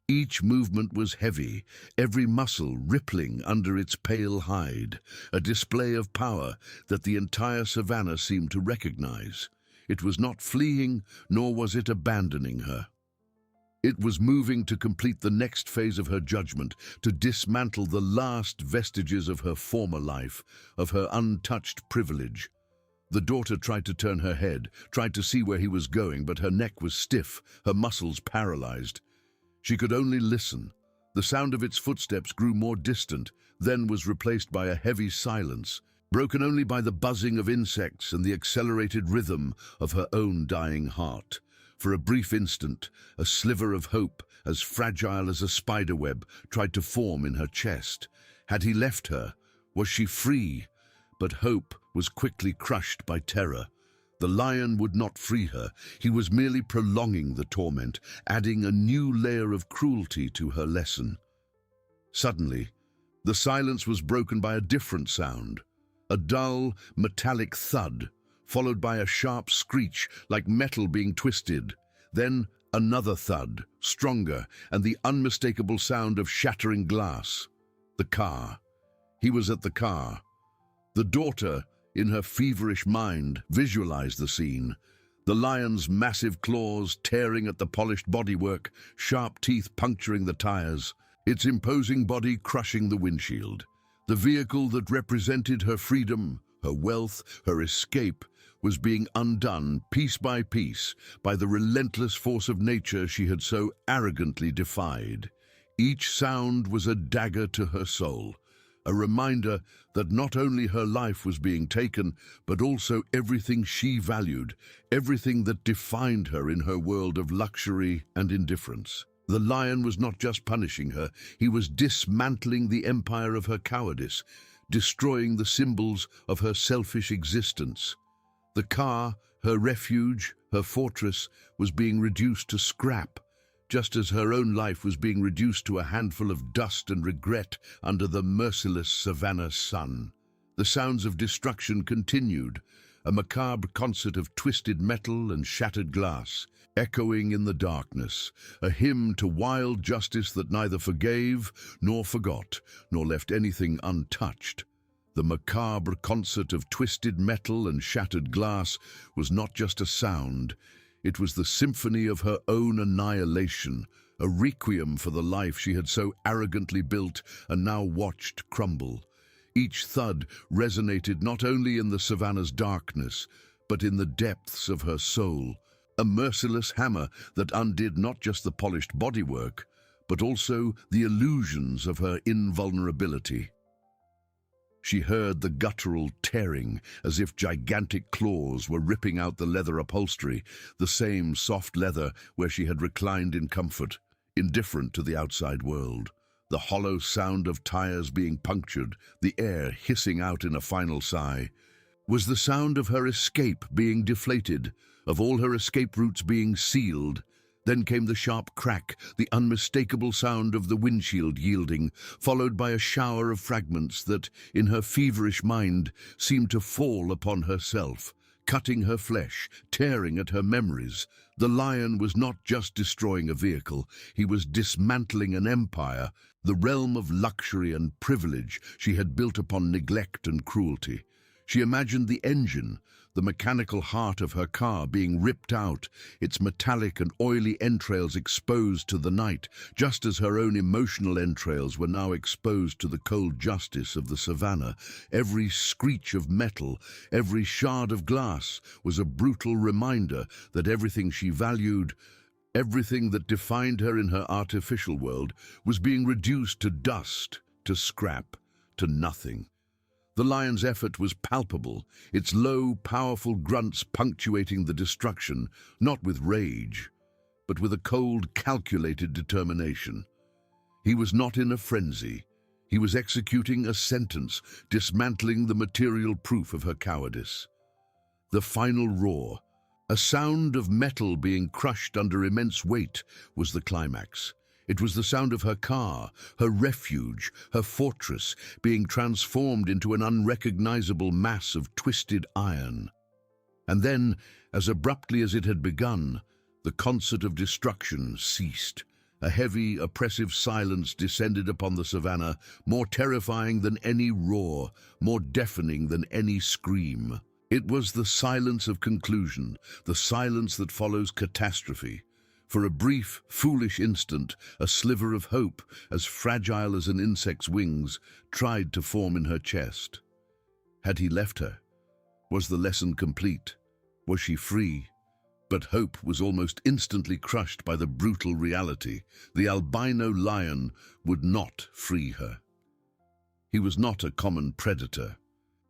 Each movement was heavy, every muscle rippling under its pale hide, a display of power that the entire savannah seemed to recognize. It was not fleeing, nor was it abandoning her. It was moving to complete the next phase of her judgment, to dismantle the last vestiges of her former life, of her untouched privilege. The daughter tried to turn her head, tried to see where he was going, but her neck was stiff, her muscles paralyzed. She could only listen. The sound of its footsteps grew more distant, then was replaced by a heavy silence, broken only by the buzzing of insects and the accelerated rhythm of her own dying heart. For a brief instant, a sliver of hope, as fragile as a spiderweb, tried to form in her chest. Had he left her? Was she free? But hope was quickly crushed by terror. The lion would not free her. He was merely prolonging the torment, adding a new layer of cruelty to her lesson. Suddenly, the silence was broken by a different sound, a dull, metallic thud, followed by a sharp screech like metal being twisted. Then another thud, stronger, and the unmistakable sound of shattering glass. The car. He was at the car. The daughter, in her feverish mind, visualized the scene. The lion's massive claws tearing at the polished bodywork, sharp teeth puncturing the tires, its imposing body crushing the windshield. The vehicle that represented her freedom, her wealth, her escape, was being undone piece by the relentless force of nature she had so arrogantly defied. Each sound was a dagger to her soul, a reminder that not only her life was being taken, but also everything she valued, everything that defined her in her world of luxury and indifference. The lion was not just punishing her, he was dismantling the empire of her cowardice, destroying the symbols of her selfish existence. The car, her refuge, her fortress, was being reduced to scrap, just as her own life was being reduced to a handful of dust and regret under the merciless savannah sun. The sounds of destruction continued, a macabre concert of twisted metal and shattered glass, echoing in the darkness, a hymn to wild justice that neither forgave nor forgot, nor left anything untouched. The macabre concert of twisted metal and shattered glass was not just a sound, it was the symphony of her own annihilation, a requiem for the life she had so arrogantly built and now watched crumble. Each thud resonated not only in the savannah's darkness, but in the depths of her soul, a merciless hammer that undid not just the polished bodywork, but also the illusions of her invulnerability. She heard the guttural tearing as if gigantic claws were ripping out the leather upholstery, the same soft leather where she had reclined in comfort, indifferent to the outside world. The hollow sound of tires being punctured, the air hissing out in a final sigh, was the sound of her escape being deflated, of all her escape routes being sealed. Then came the sharp crack, the unmistakable sound of the windshield yielding, followed by a shower of fragments that, in her feverish mind, seemed to fall upon herself, cutting her flesh, tearing at her memories. The lion was not just destroying a vehicle, he was dismantling an empire, the realm of luxury and privilege she had built upon neglect and cruelty. She imagined the engine, the mechanical heart of her car being ripped out, its metallic and oily entrails exposed to the night, just as her own emotional entrails were now exposed to the cold justice of the savannah. Every screech of metal, every shard of glass was a brutal reminder that everything she valued, everything that defined her in her artificial world, was being reduced to dust, to scrap, to nothing. The lion's effort was palpable, its low, powerful grunts punctuating the destruction, not with rage, but with a cold, calculated determination. He was not in a frenzy. He was executing a sentence, dismantling the material proof of her cowardice. The final roar, a sound of metal being crushed under immense weight, was the climax. It was the sound of her car, her refuge, her fortress, being transformed into an unrecognizable mass of twisted iron. And then, as abruptly as it had begun, the concert of destruction ceased, A heavy, oppressive silence descended upon the savannah, more terrifying than any roar, more deafening than any scream. It was the silence of conclusion, the silence that follows catastrophe. For a brief, foolish instant, a sliver of hope, as fragile as an insect's wings, tried to form in her chest. Had he left her? Was the lesson complete? Was she free? But hope was almost instantly crushed by the brutal reality. The albino lion would not free her. He was not a common predator.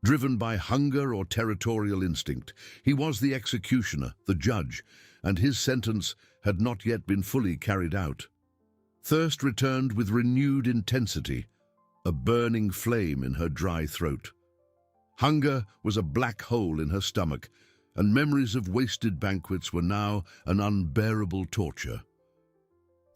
Driven by hunger or territorial instinct, he was the executioner, the judge, and his sentence had not yet been fully carried out. Thirst returned with renewed intensity, a burning flame in her dry throat. Hunger was a black hole in her stomach, and memories of wasted banquets were now an unbearable torture.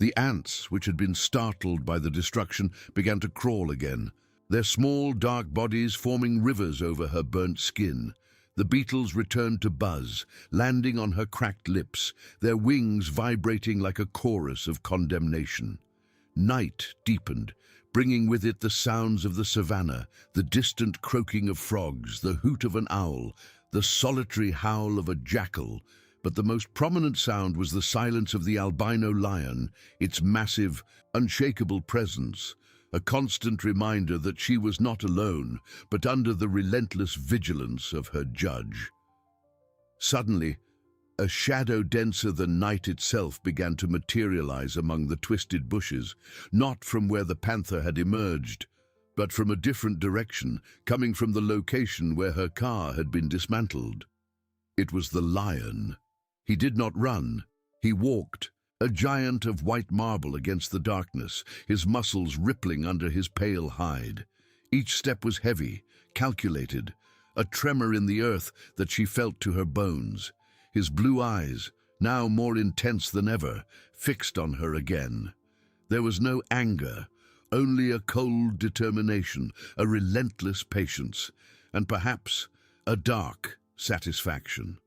The ants, which had been startled by the destruction, began to crawl again, their small, dark bodies forming rivers over her burnt skin. The beetles returned to buzz, landing on her cracked lips, their wings vibrating like a chorus of condemnation. Night deepened, bringing with it the sounds of the savannah, the distant croaking of frogs, the hoot of an owl, the solitary howl of a jackal, but the most prominent sound was the silence of the albino lion, its massive, unshakable presence, a constant reminder that she was not alone, but under the relentless vigilance of her judge. Suddenly, a shadow denser than night itself began to materialize among the twisted bushes, not from where the panther had emerged, but from a different direction, coming from the location where her car had been dismantled. It was the lion. He did not run. He walked, a giant of white marble against the darkness, his muscles rippling under his pale hide. Each step was heavy, calculated, a tremor in the earth that she felt to her bones. His blue eyes, now more intense than ever, fixed on her again. There was no anger, only a cold determination, a relentless patience, and perhaps a dark satisfaction.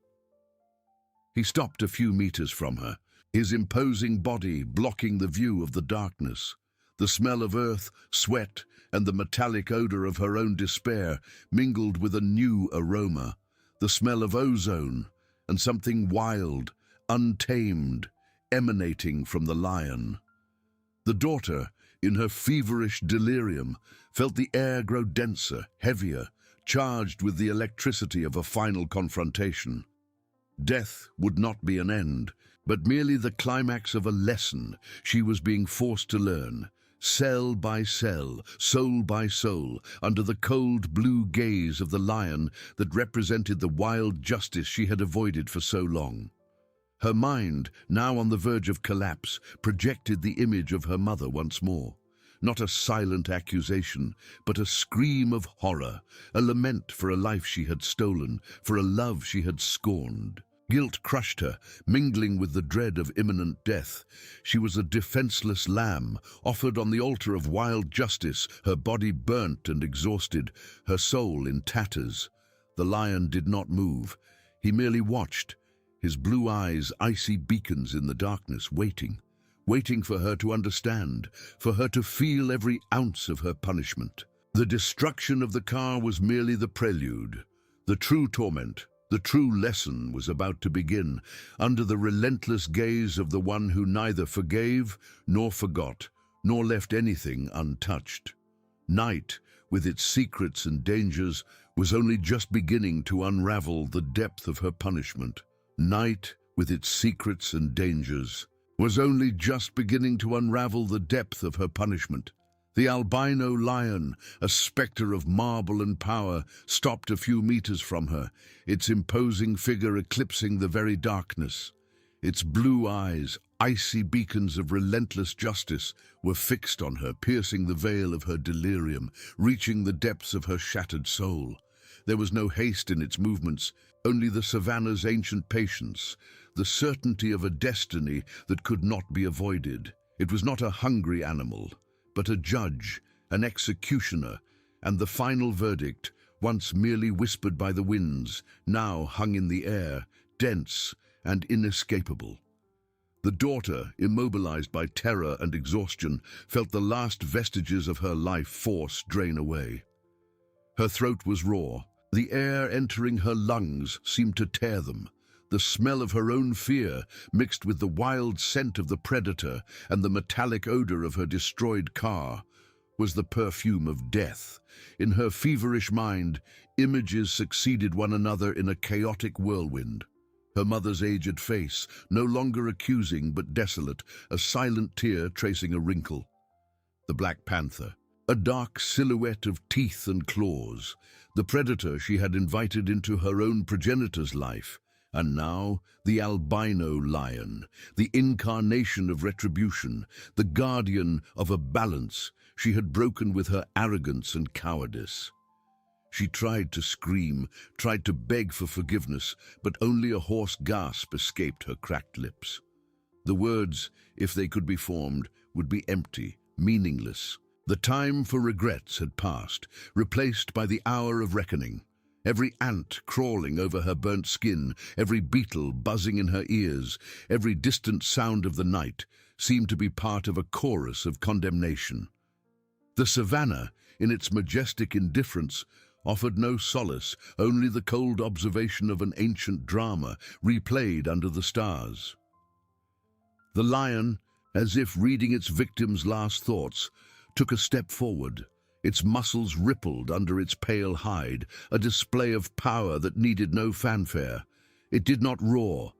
He stopped a few meters from her, his imposing body blocking the view of the darkness. The smell of earth, sweat, and the metallic odor of her own despair mingled with a new aroma, the smell of ozone, and something wild, untamed, emanating from the lion. The daughter, in her feverish delirium, felt the air grow denser, heavier, charged with the electricity of a final confrontation. Death would not be an end, but merely the climax of a lesson she was being forced to learn, cell by cell, soul by soul, under the cold blue gaze of the lion that represented the wild justice she had avoided for so long. Her mind, now on the verge of collapse, projected the image of her mother once more. Not a silent accusation, but a scream of horror, a lament for a life she had stolen, for a love she had scorned. Guilt crushed her, mingling with the dread of imminent death. She was a defenseless lamb, offered on the altar of wild justice, her body burnt and exhausted, her soul in tatters. The lion did not move. He merely watched, his blue eyes icy beacons in the darkness, waiting for her to understand, for her to feel every ounce of her punishment. The destruction of the car was merely the prelude. The true torment, the true lesson was about to begin, under the relentless gaze of the one who neither forgave nor forgot, nor left anything untouched. Night, with its secrets and dangers, was only just beginning to unravel the depth of her punishment. Night, with its secrets and dangers, was only just beginning to unravel the depth of her punishment. The albino lion, a specter of marble and power, stopped a few meters from her, its imposing figure eclipsing the very darkness. Its blue eyes, icy beacons of relentless justice, were fixed on her, piercing the veil of her delirium, reaching the depths of her shattered soul. There was no haste in its movements, only the savannah's ancient patience, the certainty of a destiny that could not be avoided. It was not a hungry animal, but a judge, an executioner, and the final verdict, once merely whispered by the winds, now hung in the air, dense and inescapable. The daughter, immobilized by terror and exhaustion, felt the last vestiges of her life force drain away. Her throat was raw. The air entering her lungs seemed to tear them. The smell of her own fear, mixed with the wild scent of the predator and the metallic odor of her destroyed car, was the perfume of death. In her feverish mind, images succeeded one another in a chaotic whirlwind. Her mother's aged face, no longer accusing but desolate, a silent tear tracing a wrinkle. The Black Panther, a dark silhouette of teeth and claws, the predator she had invited into her own progenitor's life. And now, the albino lion, the incarnation of retribution, the guardian of a balance she had broken with her arrogance and cowardice. She tried to scream, tried to beg for forgiveness, but only a hoarse gasp escaped her cracked lips. The words, if they could be formed, would be empty, meaningless. The time for regrets had passed, replaced by the hour of reckoning. Every ant crawling over her burnt skin, every beetle buzzing in her ears, every distant sound of the night seemed to be part of a chorus of condemnation. The savannah, in its majestic indifference, offered no solace, only the cold observation of an ancient drama replayed under the stars. The lion, as if reading its victim's last thoughts, took a step forward. Its muscles rippled under its pale hide, a display of power that needed no fanfare. It did not roar.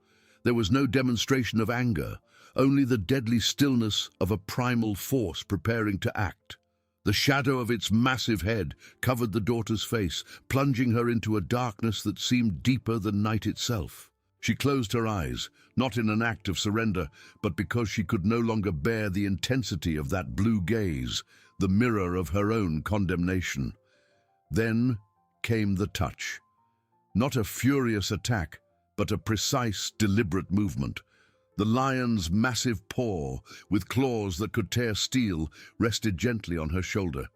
There was no demonstration of anger, only the deadly stillness of a primal force preparing to act. The shadow of its massive head covered the daughter's face, plunging her into a darkness that seemed deeper than night itself. She closed her eyes, not in an act of surrender, but because she could no longer bear the intensity of that blue gaze, the mirror of her own condemnation. Then came the touch. Not a furious attack, but a precise, deliberate movement. The lion's massive paw, with claws that could tear steel, rested gently on her shoulder.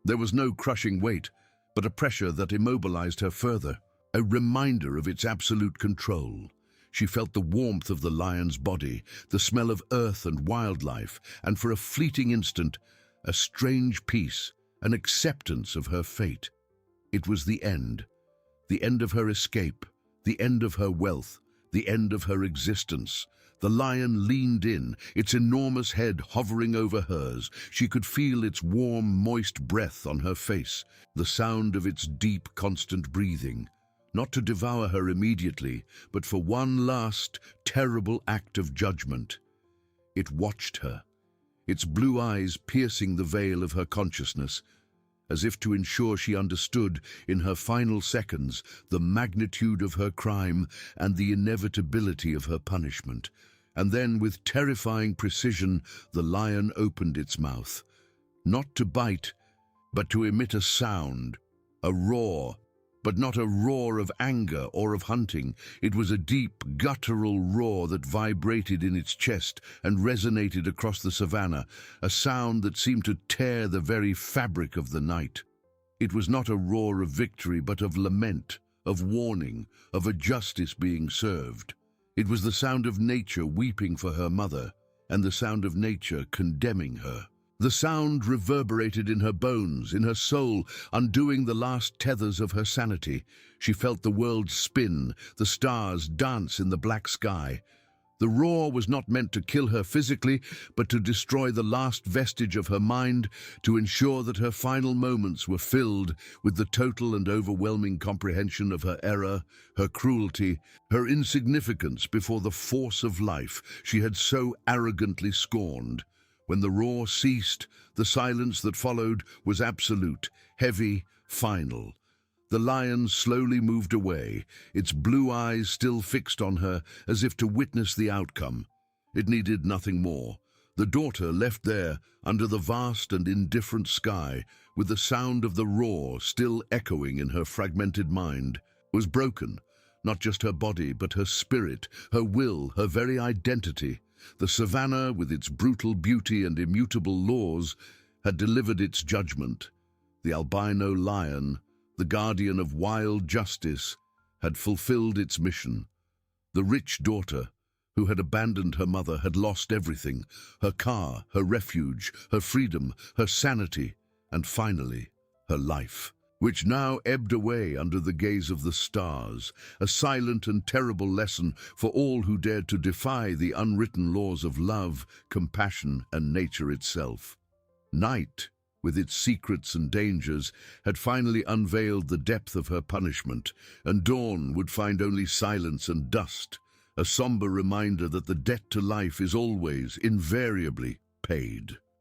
There was no crushing weight, but a pressure that immobilized her further, a reminder of its absolute control. She felt the warmth of the lion's body, the smell of earth and wildlife, and for a fleeting instant, a strange peace, an acceptance of her fate. It was the end of her escape, the end of her wealth, the end of her existence. The lion leaned in, its enormous head hovering over hers. She could feel its warm, moist breath on her face, the sound of its deep, constant breathing. Not to devour her immediately, but for one last, terrible act of judgment. It watched her, its blue eyes piercing the veil of her consciousness, as if to ensure she understood, in her final seconds, the magnitude of her crime and the inevitability of her punishment. And then, with terrifying precision, the lion opened its mouth, not to bite, but to emit a sound, a roar, but not a roar of anger or of hunting. It was a deep, guttural roar that vibrated in its chest and resonated across the savannah, a sound that seemed to tear the very fabric of the night. It was not a roar of victory, but of lament, of warning, of a justice being served. It was the sound of nature weeping for her mother, and the sound of nature condemning her. The sound reverberated in her bones, in her soul, undoing the last tethers of her sanity. She felt the world spin, the stars dance in the black sky. The roar was not meant to kill her physically, but to destroy the last vestige of her mind, to ensure that her final moments were filled with the total and overwhelming comprehension of her error, her cruelty, her insignificance before the force of life she had so arrogantly scorned. When the roar ceased, the silence that followed was absolute, heavy, final. The lion slowly moved away, its blue eyes still fixed on her as if to witness the outcome. It needed nothing more. The daughter left there under the vast and indifferent sky, with the sound of the roar still echoing in her fragmented mind, was broken, not just her body but her spirit, her will, her very identity. The savannah, with its brutal beauty and immutable laws, had delivered its judgment. The albino lion, the guardian of wild justice, had fulfilled its mission. The rich daughter, who had abandoned her mother, had lost everything: her car, her refuge, her freedom, her sanity, and finally, her life, which now ebbed away under the gaze of the stars, a silent and terrible lesson for all who dared to defy the unwritten laws of love, compassion, and nature itself. Night, with its secrets and dangers, had finally unveiled the depth of her punishment, and dawn would find only silence and dust, a somber reminder that the debt to life is always, invariably, paid.